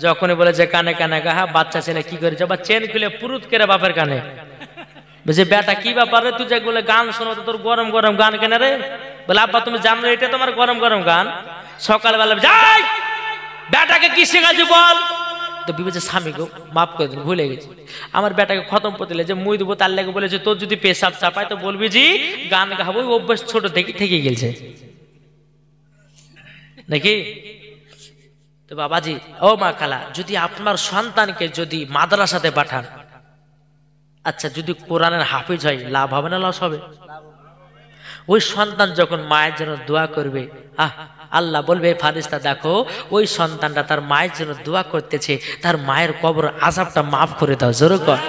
যখনই বলেছে কানে কানে গাহা, বাচ্চা ছেলে কি করেছে, বা চেন খুলে পুরুত করে বাপের কানে বলছে বেটা কি ব্যাপার রে, তুই যে বলে গান শোনো তো তোর গরম গরম গান কেনে রে। বলে আব্বা তুমি জানো এটা তোমার গরম গরম গান। সকালবেলা যাই বেটাকে কি শেখাচ্ছি বল। তো বিবেচে স্বামী গো মাফ করে দিন, ভুলে গেছি, আমার বেটাকে খতম করতে যে মুই দেবো তার লেগে বলেছে তোর যদি পেশাব চাপায় তো বলবি জি গান গাবো, অভ্যাস ছোট থেকে থেকে গেছে নাকি। তো বাবাজি ও মা খালা, যদি আপনার সন্তানকে যদি মাদ্রাসাতে পাঠান, আচ্ছা যদি কোরআনের হাফিজ হয় লাভ হবে না লস হবে? ওই সন্তান যখন মায়ের জন্য দোয়া করবে, আল্লাহ বলবে ফারিস্তা দেখো ওই সন্তানটা তার মায়ের জন্য দোয়া করতেছে, তার মায়ের কবর আযাবটা মাফ করে দাও, জোরে কর।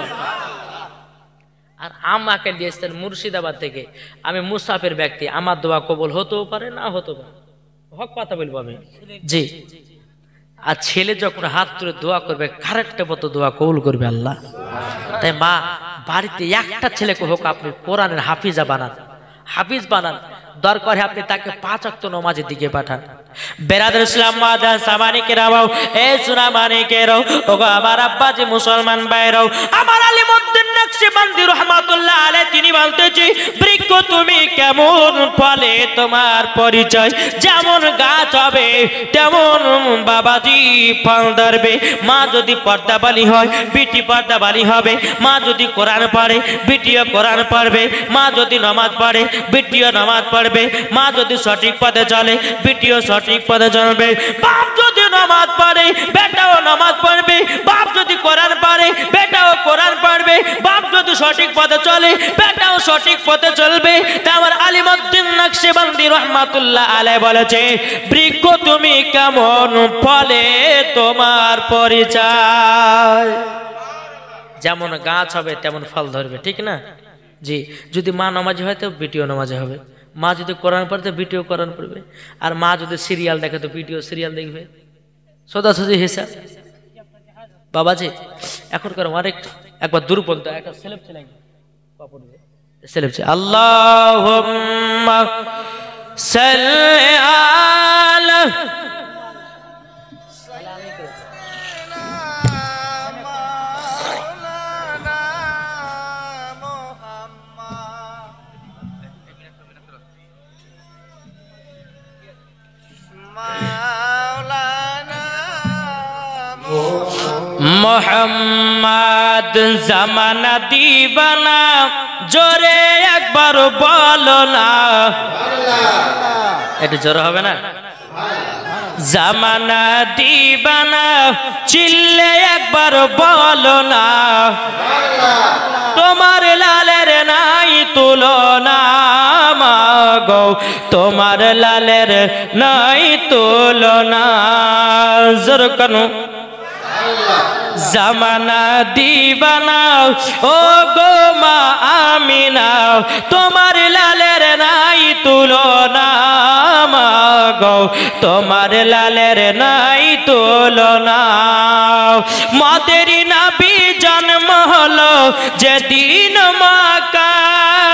আর আমাকে দিয়েছেন মুর্শিদাবাদ থেকে, আমি মুসাফির ব্যক্তি, আমার দোয়া কবুল হতেও পারে না হতে পারে, হক কথা বলবো আমি জি। আর ছেলে যখন হাত তুলে দোয়া করবে কারেক্ট মতো দোয়া কবুল করবে আল্লাহ। তাই মা বাড়িতে একটা ছেলেকে হোক আপনি কোরআনের হাফিজা বানান, হাফিজ বানান, দরকার আপনি তাকে 5 ওয়াক্ত নামাজের দিকে পাঠান। বেরাদর ইসলাম মাদান সামানিকেরাও এ সুনামানিকেরাও ওগো আমার আব্বাজি মুসলমান ভাইরাও, আমার আলিমউদ্দিন নকশবন্দি রাহমাতুল্লাহ আলাইহি তিনি বলতেছি বৃক্ষ তুমি কেমন ফলে তোমার পরিচয়, যেমন গাছ হবে তেমন বাবাজি ফল ধরবে। মা যদি পর্দাবালি হয় বিটি পর্দাবালি হবে, মা যদি কোরআন পড়ে বিটিও কোরআন পড়বে, মা যদি নামাজ পড়ে বিটিও নামাজ পড়বে, মা যদি সঠিক পথে চলে বিটিও সঠিক পথে চলবে, বাপ যদি নামাজ পড়ে বেটাও নামাজ পড়বে, বাপ যদি কোরআন পড়ে বেটাও কোরআন পড়বে, বাপ যদি সঠিক পথে চলে বেটাও সঠিক পথে চলবে। তা আমার আলিমউদ্দিন নকশবন্দি রাহমাতুল্লাহ আলাইহি বলেছে বৃক্ষ তুমি কেমন ফলে তোমার পরিচয়, যেমন গাছ হবে তেমন ফল ধরবে, ঠিক না জি। যদি মা নামাজি হয় তো বিটিও নামাজি হবে, মা যদি কোরআন পড়ে তো বিটিও কোরআন পড়বে, আর মা যদি সিরিয়াল দেখে তো বিটিও সিরিয়াল দেখবে, সোজাসুজি হিসাব। বাবাজি এখন করে অনেক একবার দূর বলতো একটা সেলেব ছিল, সেলেব ছিল আল্লাহুম্মা সাল্লি আলা মোহাম্মদ জামানা দিবানা, জোরে একবার বলো না, একটু জোরে হবে না, জামানা দিবানা চিল্লে একবার বলো না, তোমার লালের নাই তুলনা মাগো, তোমার লালের নাই তুলনা, জোর কানু জামানা দিবানা ও গো মা আমিনা, তোমার লালের নাই তুলনা মাগো, তোমার লালের নাই তুলনা। মদের নবী জন্ম হলো যেদিন মক্কায়,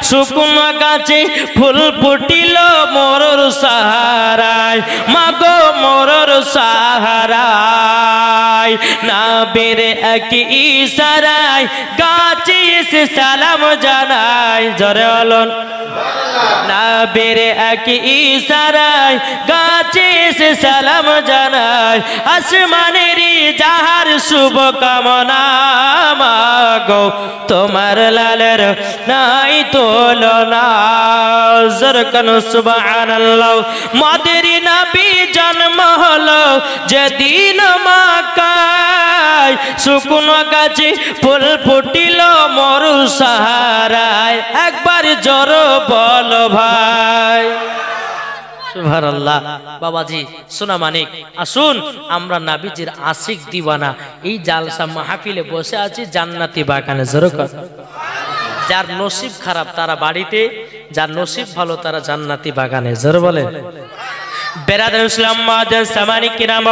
শুকনো গাছে ফুল ফুটিল মোরর সাহারায়, মাগো মোরর সাহারায়, নবীর এক ইশারায় গাছে এসে সালাম জানায়, জোরে বলুন নবীর এক ইশারায় গাছে এসে সালাম জানায়, আসমানের যাহার শুভ কামনা মাগো, তোমার লালের নাই তুলনা, জরকান সুবহানাল্লাহ। মদের নবী জন্ম হলো যেদিন মক্কায়, শুকনো গাছে ফুল ফুটিল মরু সাহারায়, একবার জোর বলো ভাই সুবহানাল্লাহ। বাবাজি সোনা মানিক আসুন আমরা নবীজির আশিক দিওয়ানা এই জালসা মাহফিলে বসে আছি জান্নাতি বাগানে, জোরে কর। যার নসিব খারাপ তারা বাড়িতে, যার নসিব ভালো তারা জান্নাতি বাগানে, জোরে বলেন। বেরাদার ইসলাম মাদার সামানি কিরাম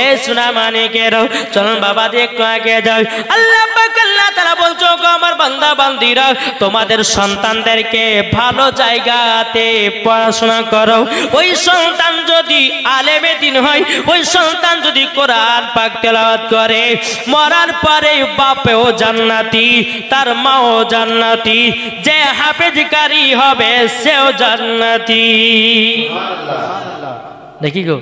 এ সোনা মানিকের চলুন বাবাজি একটু আগে যাও। আল্লাহ পাক আল্লাহ তাআলা বলছো গো আমার বান্দা বান্দীরা তোমাদের সন্তানদেরকে ভালো জায়গাতে পড়াশোনা করো। ওই সন্তান যদি আলেমে দিন হয়, ওই সন্তান যদি কোরআন পাক তেলাওয়াত করে, মরার পরে বাপেও জান্নাতি, তার মাও জান্নাতি, যে হাফেজকারী হবে সেও জান্নাতি। দেখি গো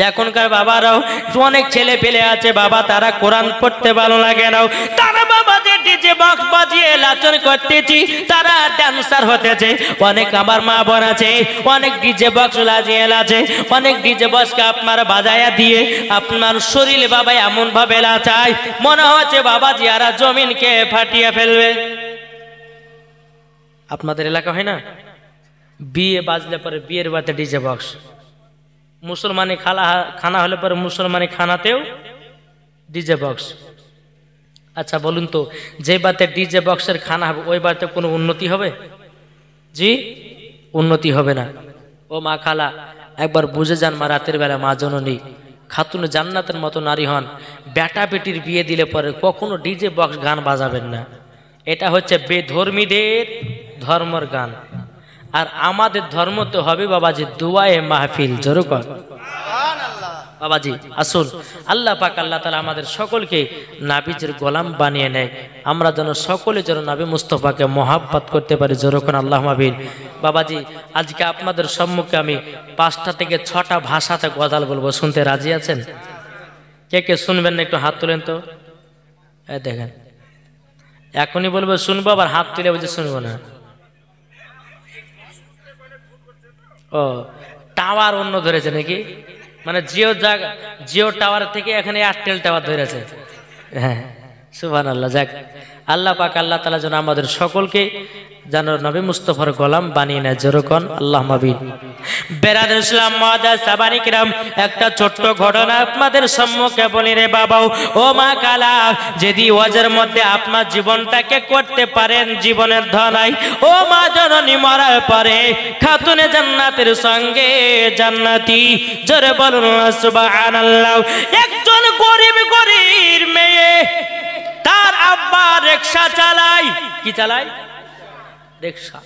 এখনকার বাবারাও অনেক ছেলে পেলে আছে বাবা, তারা কোরআন পড়তে ভালো লাগে না, তারা বাবাদের ডিজে বক্স বাজিয়ে লাচন করতেছি, তারা ডান্সার হতেছে। অনেক আমার মা বোন আছে অনেক ডিজে বক্স লাগিয়ে আছে, অনেক ডিজে বক্সকে আপনার বাজায়া দিয়ে আপনার শরীর বাবা এমন ভাবে লাচায় মনে হচ্ছে বাবাজি আরা জমিনকে ফাটিয়ে ফেলবে। আপনাদের এলাকা হয় না বিয়ে বাজলে পরে বিয়ের বাতে ডিজে বক্স, মুসলমানি খানা হলে পরে মুসলমানি খানাতেও ডিজে বক্স। আচ্ছা বলুন তো যে বাতে ডিজে বক্সের খানা হবে ওই বাতে কোনো উন্নতি হবে? জি উন্নতি হবে না। ও মা খালা একবার বুঝে যান মা, রাতের বেলা মা জননী খাতুন জান্নাতের মতো নারী হন, বেটা বেটির বিয়ে দিলে পরে কখনো ডিজে বক্স গান বাজাবেন না। এটা হচ্ছে বেধর্মীদের ধর্মের গান। আর আমাদের ধর্ম তো হবে বাবাজি দুয়ায়ে মাহফিল। জোরে কর বাবাজি আসুন আল্লাহ পাক আল্লাহ তাআলা আমাদের সকলকে নাবিজের গোলাম বানিয়ে নেয়, আমরা যেন সকলে যেন নবী মুস্তাফাকে মহাব্বত করতে পারি। জোরে কর আল্লাহুম্মা আমিন। বাবাজি আজকে আপনাদের সম্মুখে আমি 5টা থেকে 6টা ভাষাতে গজল বলবো, শুনতে রাজি আছেন? কে কে শুনবেন না একটু হাত তুলেন তো। দেখেন এখনই বলবো শুনবো, আবার হাত তুলে বলছে শুনবো না। ও টাওয়ার অন্য ধরেছে নাকি, মানে জিও টাওয়ার থেকে এখানে এয়ারটেল টাওয়ার ধরেছে। হ্যাঁ সুবহানাল্লাহ। যাক আল্লাহ পাক আল্লাহ তাআলা যেন আমাদের সকলকে যেন নবী মুস্তাফার গোলাম বানিয়ে নেয়। যেরকম আল্লাহুম্মা আমিন। বেরাদার ইসলাম মাদার সাবানি কিরাম একটা ছোট্ট ঘটনা আপনাদের সম্মুখে বলি রে বাবাও ও মা কালা, যদি ওয়াজের মধ্যে আপনার জীবনটাকে করতে পারেন জীবনের ধনাই, ও মা জননী মরার পরে খাতুনে জান্নাতের সঙ্গে জান্নাতি। জোরে বলুন সুবহানাল্লাহ। একজন গরিব মেয়ে, তার আব্বা রিকশা চালায়। কি চালায়? রিকশা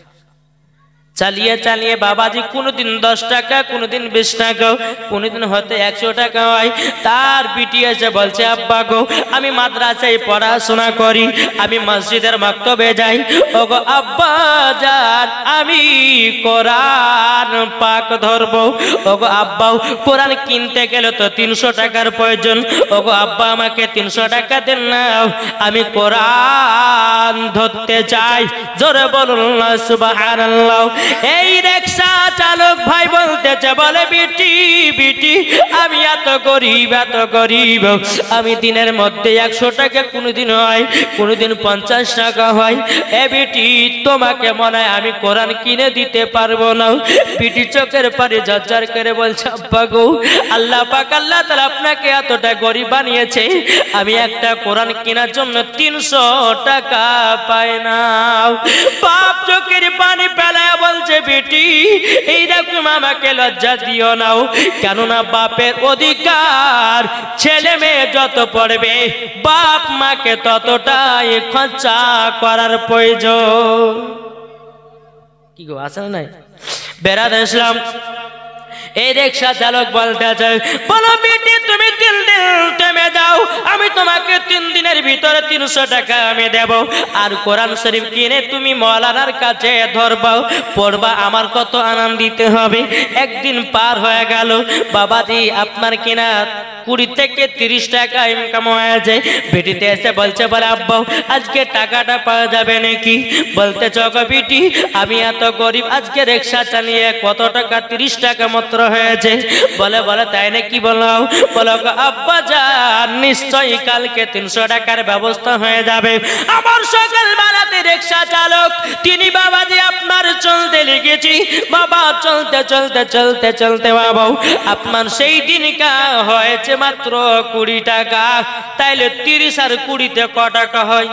চালিয়ে চালিয়ে বাবাজি কোনদিন 10 টাকা, কোনদিন 20 টাকা, কোনদিন হয়তো 100 টাকা হয়। তার বিটি এসে বলছে আব্বা গো আমি মাদ্রাসায় পড়াশোনা করি, আমি মসজিদের মাকতবে যাই। ওগো আব্বা জান আমি কোরআন পাক ধরবো। ওগো আব্বা কোরআন কিনতে গেলে তো 300 টাকার প্রয়োজন। ওগো আব্বা আমাকে 300 টাকা দেন না, আমি কোরআন ধরতে চাই। জোরে বলুন সুবহানাল্লাহ। এই রিকশা চালক ভাই বলতেছে বলে বিটি আমি এত গরিব আমি দিনের মধ্যে 100 টাকা কোনদিন হয়, কোনদিন 50 টাকা হয়। এ বিটি তোমাকে মনে হয় আমি কোরআন কিনে দিতে পারবো না। বিটি চোখের পানি ঝরঝর করে বলছে আব্বা গো আল্লাহ পাক আল্লাহ তাআলা আপনাকে এতটা গরিব বানিয়েছে, আমি একটা কোরআন কেনার জন্য 300 টাকা পাই না। বাপ চোখের পানি ফেলায় বলছে বেটি এইরকম আমাকে লজ্জা দিও না, কেননা বাপের অধিকার, ছেলে মেয়ে যত পড়বে বাপ মাকে ততটাই খরচা করার প্রয়োজন। কি গো আছে না নাই? বেরাদার ইসলাম এই রিকশা চালক বলতে চাই বলো বেটি তুমি 3 দিন থেমে যাও, আমি তোমাকে 3 দিনের ভিতরে 300 টাকা আমি দেব। আর কোরআন শরীফ কিনে তুমি মাওলানার কাছে ধরবা পড়বা, আমার কত আনন্দিত হবে। একদিন পার হয়ে গেল, বাবাজি আপনার কিনা 20 থেকে 30 টাকা ইনকাম হয়ে যায়। বেটিতে এসে বলছে বলে আব্বা আজকে টাকাটা পাওয়া যাবে নাকি? বলতে চক বেটি আমি এত গরিব, আজকে রিকশা চালিয়ে কত টাকা 30 টাকা মাত্র হয়েছে। বলে তাই নাকি? বলো আব্বা জান নিশ্চয়ই কালকে 300 টাকার ব্যবস্থা হয়ে যাবে। আমার সকাল বেলাতে রিকশা চালক তিনি বাবাজি আপনার চলতে লেগেছি, বাবা চলতে বাবা আপনার সেই দিনকা হয়েছে মাত্র 20 টাকা, তাইলে 30 আর 20-তে ক টাকা হয়?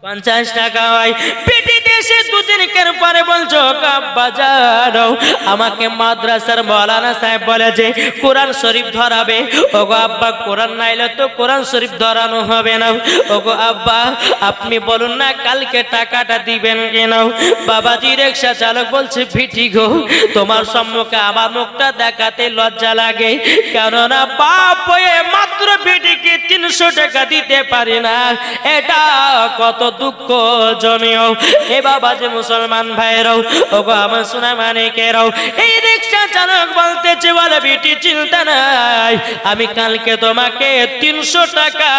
50 টাকা হয়। পেটি দেশে 2 দিনের পর মারে বলছো আব্বা জানো আমাকে মাদ্রাসার মাওলানা সাহেব বলেছে কোরআন শরীফ ধরাবে। ওগো আব্বা কোরআন নাইলে তো কোরআন শরীফ ধরানো হবে না। ওগো আব্বা আপনি বলুন না কালকে টাকাটা দিবেন কেন? বাবাজি রিকশা চালক বলছে ভিটি গো তোমার সম্মুখে আমার মুখটা দেখাতে লজ্জা লাগে, কেননা বাপ হয়ে মাত্র ভিটিকে 300 টাকা দিতে পারি না, এটা কত দুঃখজনীয়। এ বাবাজি মুসলমান ভাইরাও ওগো আমার সোনা মানিকেরাও, এই রিকশা চালক বলতেছে বলে ভিটি চিন্তা নাই, আমি কালকে তোমাকে 300 টাকা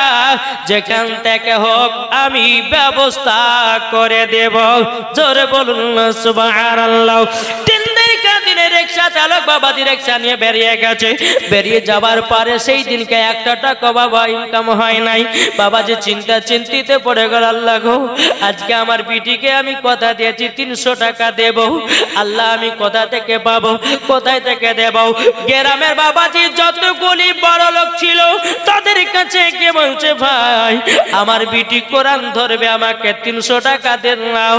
যেখান থেকে হোক আমি ব্যবস্থা করে দেব। জোরে বলুন সুবহানাল্লাহ। দিনে রিকশা চালক বাবাজি রিকশা নিয়ে বেরিয়ে গেছে। বেরিয়ে যাবার পরে সেই দিনকে 1 টাকা বাবা ইনকাম হয় নাই। বাবাজি চিন্তিতে পড়ে গেল, আল্লাহ গো আজকে আমার বিটিকে আমি কথা দিয়েছি 300 টাকা দেব, আল্লাহ আমি কোথা থেকে পাবো, কোথায় থেকে দেব? গ্রামের বাবাজি যতগুলি বড় লোক ছিল তাদের কাছে গিয়ে বলছে ভাই আমার বিটি কোরআন ধরবে, আমাকে 300 টাকা দেন নাও,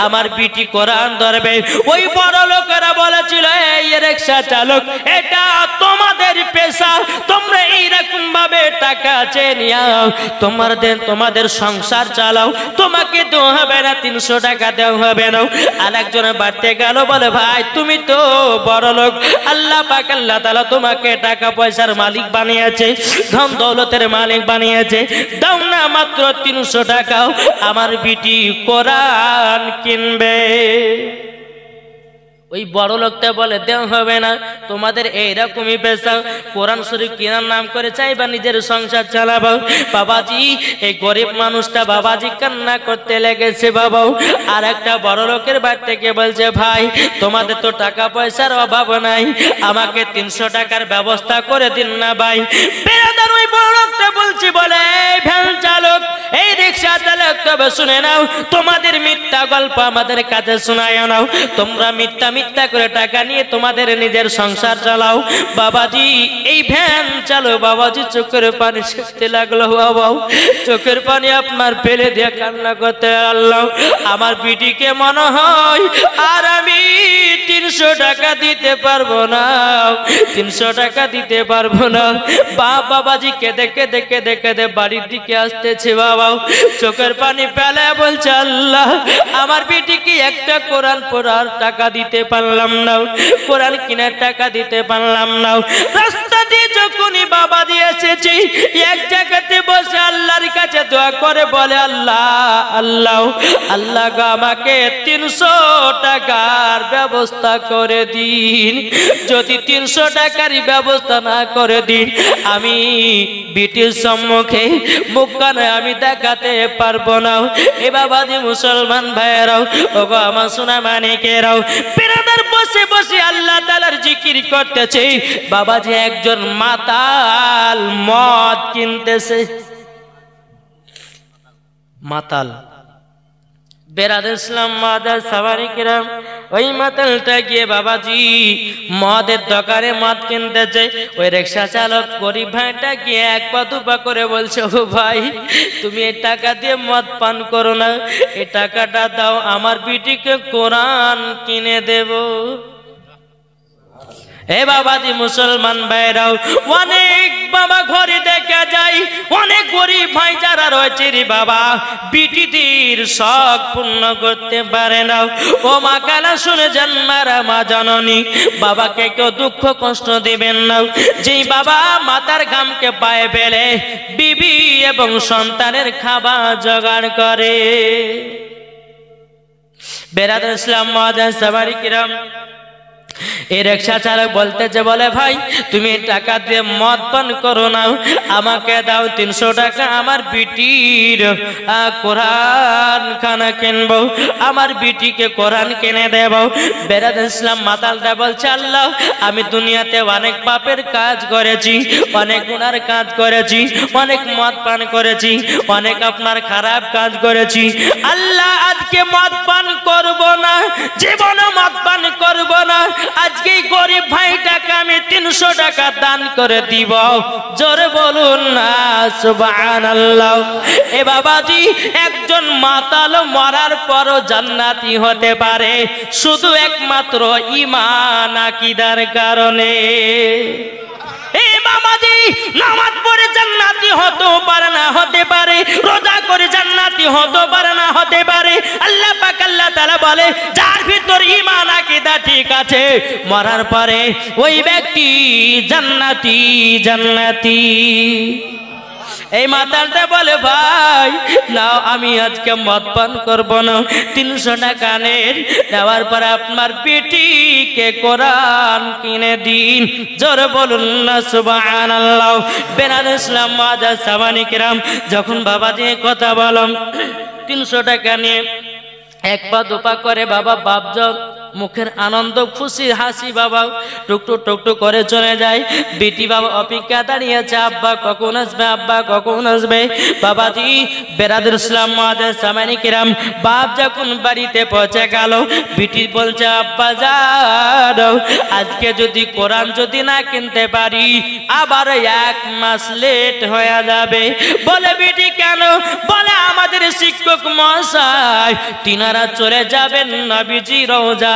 আমার বিটি কোরআন ধরবে। ওই বড় লোকেরা বলেছিল এই রিকশা চালক এটা তোমাদের পেশা, তোমরা এইরকম ভাবে টাকা চেয়ে নিও, তোমাদের সংসার চালাও, তোমাকে দেওয়া হবে না 300 টাকা দেওয়া হবে না। আরেকজন বাড়তে গেল বলে ভাই তুমি তো বড় লোক, আল্লাহ পাক আল্লাহ তাআলা তোমাকে টাকা পয়সার মালিক বানিয়েছে, ধন দৌলতের মালিক বানিয়েছে, দাও না মাত্র 300 টাকা, আমার বিটি কোরআন কিনবে। ওই বড় লোকটা বলে দেওয়া হবে না, তোমাদের এইরকমই পেশা, কোরআন শরীফ কেনার নাম করে চাইবা নিজের সংসার চালাবো। বাবাজি এই গরিব মানুষটা বাবাজি কান্না করতে লেগেছে বাবাও। আর একটা বড় লোকের বাড়ি থেকে বলছে ভাই তোমাদের তো টাকা পয়সার অভাব নাই, আমাকে 300 টাকার ব্যবস্থা করে দিন না ভাই। বেরাদার ওই বড় লোকটা বলছি বলে এই ভ্যান চালক এই রিকশা চালক তবে শুনে নাও, তোমাদের মিথ্যা গল্প আমাদের কাছে শোনায় নাও, তোমরা মিথ্যা করে টাকা নিয়ে তোমাদের নিজের সংসার চালাও। বাবাজি এই ভ্যান চালো, বাবাজি চোখের পানি ছেড়তে লাগলো, বাবা চোখের পানি আপনার ফেলে দিয়ে কান্না করতে, আল্লাহ আমার বিটিকে মনে হয় আর আমি 300 টাকা দিতে পারবো না, 300 টাকা দিতে পারবো না। বাবাজি কেঁদে কেঁদে কেঁদে কেঁদে বাড়ির দিকে আসতেছে, বাবা চোখের পানি ফেলে বলছে আল্লাহ আমার বিটিকে একটা কোরআন পড়ার টাকা দিতে পারলাম না, কোরআন কেনার টাকা দিতে পারলাম না। রাস্তা দিয়ে যখনই বাবাজি এসেছি এক জায়গাতে বসে আল্লাহর কাছে দোয়া করে বলে আল্লাহ আল্লাহ আল্লাহ আমাকে 300 টাকার ব্যবস্থা করে দিন, যদি 300 টাকারই ব্যবস্থা না করে দিন আমি বিটির সম্মুখে মুখখানে আমি দেখাতে পারবো না। এ বাবাজি মুসলমান ভাইয়েরাও ওগো আমার সোনা মানিকেরাও, বেরাদার বসে বসে আল্লাহ তাআলার জিকির করতেছে, বাবাজি একজন মাতাল মদ কিনতেছে, মাতাল বেরাদার ইসলাম মাদার সাওয়ারি কিরাম, ওই মাতালটা গিয়ে বাবাজি মদের দোকানে মদ কিনতেছে। ওই রিকশা চালক গরিব ভাইটা গিয়ে 1 পা 2 পা করে বলছে ও ভাই তুমি এই টাকা দিয়ে মদ পান করো না, এই টাকাটা দাও আমার বিটিকে কোরআন কিনে দেব। এ বাবাজি মুসলমান ভাইরাও অনেক বাবা ঘরে দেখা যায় অনেক গরিব ভাই যারা রয়েছে রে বাবা বিটিদের শখ পূর্ণ করতে পারে না। ও মা কালা শুনে যান মারা মা জননী, বাবাকে কেউ দুঃখ কষ্ট দিবেন না। যেই বাবা মাতার ঘামকে পায়ে ফেলে বিবি এবং সন্তানের খাবার জোগাড় করে। বেরাদার ইসলাম মাদার সাওয়ারি কিরাম, এই রিকশা চালক বলতেছে বলে ভাই তুমি টাকা দিয়ে মদ পান করো না, আমাকে দাও 300 টাকা, আমার বিটির কোরআন খানা কিনবো, আমার বিটিকে কোরআন কিনে দেব। বেরাদার ইসলাম মাতালটা বলছে আল্লাহ আমি দুনিয়াতে অনেক পাপের কাজ করেছি, অনেক গুনার কাজ করেছি, অনেক মদ পান করেছি, অনেক আপনার খারাপ কাজ করেছি, আল্লাহ আজকে মদ পান করব না, জীবনে মদ পান করব না। আজকে গরিব ভাইটাকে আমি 300 টাকা দান করে দিব। জোরে বলুন না সুবহানাল্লাহ। এ বাবাজি, একজন মাতাল মরার পরও জান্নাতি হতে পারে শুধু একমাত্র ঈমান আকীদার কারণে। এ বাবাজি, নামাজ পড়ে জান্নাতি হতে পারে না হতে পারে, রোজা করে জান্নাতি হতে পারে না হতে পারে। আল্লাহ পাক আল্লাহ তাআলা বলে, যার ভিতর ঈমান আকীদা ঠিক আছে মরার পরে ওই ব্যক্তি জান্নাতি জান্নাতি। এই মাতালটা বলে, ভাই নাও, আমি আজকে মদ পান করবো না। 300 টাকা নেন, দেওয়ার পরে আপনার বেটিকে কোরআন কিনে দিন। জোরে বলুন না সুবহানাল্লাহ। বেনার ইসলাম মুআজ্জাজ সামানি কিরাম, যখন বাবাজি কথা বলম 300 টাকা নিয়ে এক পা দুপা করে বাবা বাপজন মুখের আনন্দ খুশি হাসি বাবা টুকটুক টুকটুক করে চলে যায়। বেটি বাবা অপেক্ষা দাঁড়িয়েছে, আব্বা কখন আসবে, আব্বা কখন আসবে। বাবাজি বেরাদুল ইসলাম মুআজ্জাজ সামানি কিরাম, বাপ যখন বাড়িতে পৌঁছে গেল, বেটি বলছে, আব্বা যাও, আজকে যদি কোরআন যদি না কিনতে পারি আবার 1 মাস লেট হয়ে যাবে। বলে, বেটি কেন? বলে, আমাদের শিক্ষক মহাশয় তিনারা চলে যাবেন নবীজি রওজা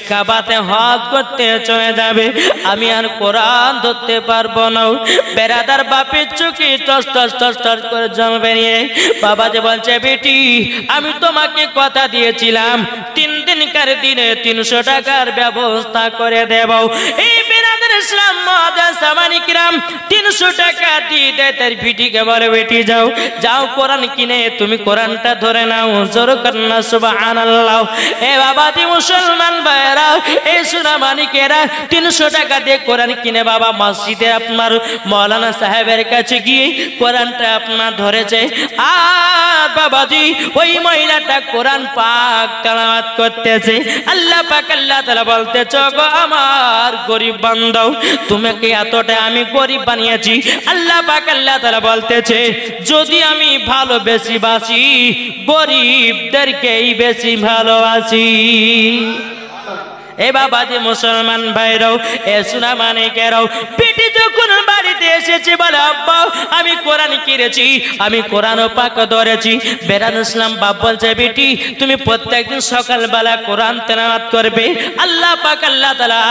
কাবাতে হজ করতে চলে যাবে, আমি আর কোরআন ধরতে পারবো না। বেরাদার বাপের চোখে টস টস টস টস করে জল বেরিয়ে বাবাজি বলছে, বেটি আমি তোমাকে কথা দিয়েছিলাম 3 দিনকার দিনে 300 টাকার ব্যবস্থা করে দেব। এই বেরাদার ইসলাম মুআজ্জাজ সামানি কিরাম 300 টাকা দিয়ে দেয় তার বেটিকে, বলে, বেটি যাও যাও কোরআন কিনে তুমি কোরআনটা ধরে নাও। জোরে কন্না সুবহানাল্লাহ। এ বাবাজি মুসলমান ভাইরা, এই সোনা মানিকেরা 300 টাকা দিয়ে কোরআন কিনে বাবা মসজিদে আপনার মাওলানা সাহেবের কাছে গিয়ে কোরআনটা আপনার ধরেছে। আর বাবাজি ওই মহিলাটা কোরআন পাক তেলাওয়াত করতেছে। আল্লাহ পাক আল্লাহ তাআলা বলতেছে, গো আমার গরিব বান্দা, তোমাকে এতটা আমি গরিব বানিয়েছি। আল্লাহ পাক আল্লাহ তাআলা বলতেছে, যদি আমি ভালো বেশি বাসি গরিবদেরকেই বেশি ভালোবাসি। এ বাবাজি মুসলমান ভাইরাও, এ সোনা মানিকেরাও, বেটি যখন বাড়িতে এসেছে বলে, আব্বা আমি কোরআন কিনেছি, আমি কোরআন পাক ধরেছি। বেরাদুল ইসলাম বাপ বলছে, বেটি তুমি প্রত্যেকদিন সকালবেলা কোরআন তেলাওয়াত করবে। আল্লাহ পাক আল্লাহ তাআলা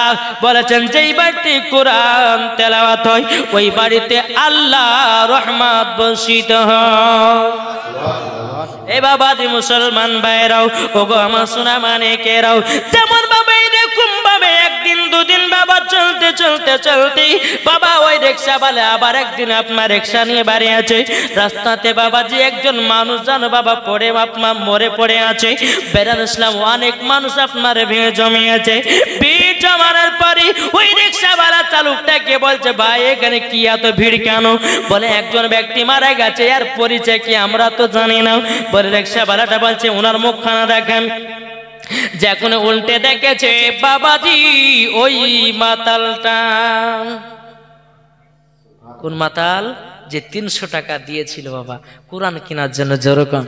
বলেছেন, যেই বাড়িতে কোরআন তেলাওয়াত হয় ওই বাড়িতে আল্লাহ রহমত বর্ষিত হয়। এ বাবাজি মুসলমান ভাইরাও, ওগো আমার সোনা মানিকেরাও, যেমন বাবা এরকম ভাবে একদিন দুদিন বাবা চলতে চলতে চলতে বাবা ওই রিকশা বলে আবার একদিন আপনার রিকশা নিয়ে বাড়ি আছে। রাস্তাতে বাবাজি একজন মানুষ জানো বাবা পড়ে আপনার মরে পড়ে আছে। বেরাদুল ইসলাম অনেক মানুষ আপনার ভিড় জমিয়েছে। ভিড় জমানোর পরে ওই রিকশাওয়ালা চালকটাকে বলছে, ভাই এখানে কি এত ভিড় কেন? বলে, একজন ব্যক্তি মারা গেছে, আর পরিচয় কি আমরা তো জানি না। বলে রিকশাওয়ালাটা বলছে, ওনার মুখখানা দেখেন। যখন উল্টে দেখেছে বাবাজি ওই মাতালটা, কোন মাতাল? যে 300 টাকা দিয়েছিল বাবা কোরআন কেনার জন্য। যেরকম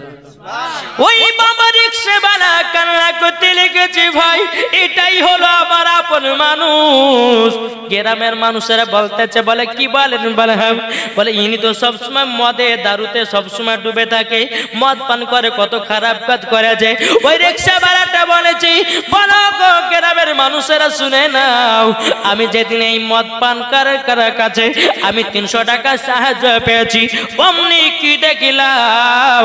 ওই বাবা রিকশাওয়ালা কান্না করতে লেগেছে, ভাই এটাই হলো আমার আপন মানুষ। গ্রামের মানুষেরা বলতেছে, বলে কি বলেন? বলে হ্যাঁ। বলে, ইনি তো সবসময় মদে দারুতে সবসময় ডুবে থাকে, মদ পান করে, কত খারাপ কাজ করেছে। ওই রিকশাওয়ালাটা বলেছে, বলো গো গ্রামের মানুষেরা শুনে নাও, আমি যেদিন এই মদ পান করার কাছে আমি 300 টাকা সাহায্য পেয়েছি, অমনি কি দেখিলাম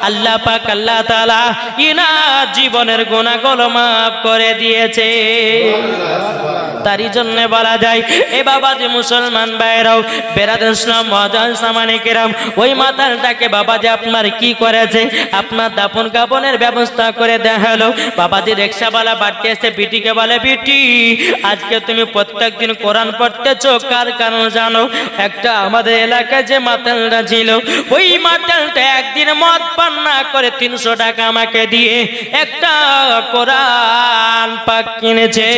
আল্লাহ পাক আল্লাহ তাআলা ইনার জীবনের গুনাহগুলো মাফ করে দিয়েছে। তারই জন্য বলা যায়, এ বাবাজি মুসলমান ভাইরাও, বেরাদুল ইসলাম মুআজ্জাজ সামানি কিরাম, ওই মাতালটাকে বাবাজি আপনার কি করেছে? আপনার দাফন কাফনের ব্যবস্থা করে দেয়া হলো। বাবাজি রিকশাওয়ালা বাড়তে এসে বিটিকে বলে, বিটি আজকে তুমি প্রত্যেকদিন কোরআন পড়তেছো, কার কারণ জানো? একটা আমাদের এলাকায় যে মাতালটা ছিল, ওই মাতালটা একদিন মদ পান না করে 300 টাকা আমাকে দিয়ে একটা কোরআন পাক কিনেছে,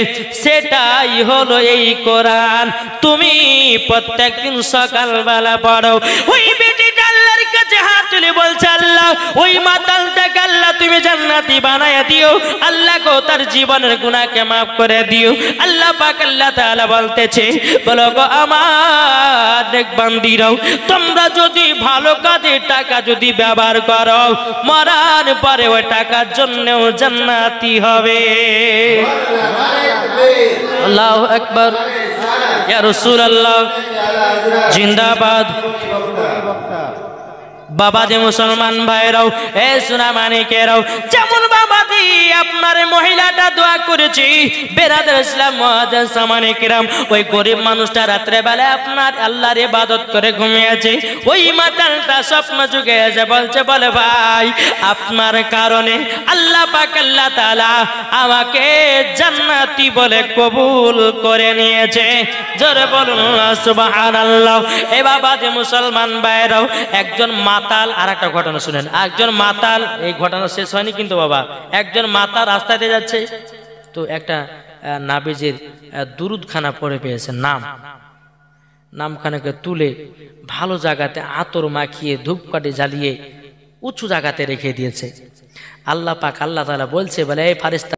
সেটাই হলো এই কোরআন, তুমি প্রত্যেকদিন সকালবেলা পড়ো। ওই বেটিটা আল্লাহর কাছে হাত তুলে বলছে আল্লাহ ওই মাতালটাকে আল্লাহ তুমি জান্নাতি বানায়া দিও, আল্লাহ গো তার জীবনের গুনাহকে মাফ করে দিও। আল্লাহ পাক আল্লাহ তাআলা বলতেছে বলো গো আমার নেক বান্দীরাও, তোমরা যদি ভালো কাজে টাকা যদি ব্যবহার করো, মরার পরে ওই টাকার জন্যও জান্নাতি হবে। আল্লাহু আকবার, ইয়া রাসূলুল্লাহ জিন্দাবাদ। বাবাজি মুসলমান ভাইরাও, এ সোনা মানিকেরাও, যেমন বাবাজি আপনার মহিলাটা দোয়া করেছি, বেরাদার ইসলাম মুআজ্জাজ সামানে কিরাম, ওই গরিব মানুষটা রাত্রে বেলা আপনার আল্লাহর ইবাদত করে ঘুমিয়েছে, ওই মাতালটা স্বপ্ন যুগে এসে বলছে বলে ভাই আপনার কারণে আল্লাহ পাক আল্লাহ তাআলা আমাকে জান্নাতি বলে কবুল করে নিয়েছে। জোরে বলুন সুবহানাল্লাহ। এ বাবাজি মুসলমান ভাইরাও, একজন মাতাল, আর একটা ঘটনা শুনেন, একজন মাতাল, এই ঘটনা শেষ হয়নি কিন্তু বাবা, একজন মাতাল রাস্তাতে যাচ্ছে, তো একটা নাবিজের দুরুদখানা পড়ে পেয়েছে, নামখানাকে তুলে ভালো জায়গাতে আতর মাখিয়ে ধূপকাঠি জ্বালিয়ে উঁচু জায়গাতে রেখে দিয়েছে। আল্লাহ পাক আল্লাহ তাআলা বলছে বলে এই ফারিস্তা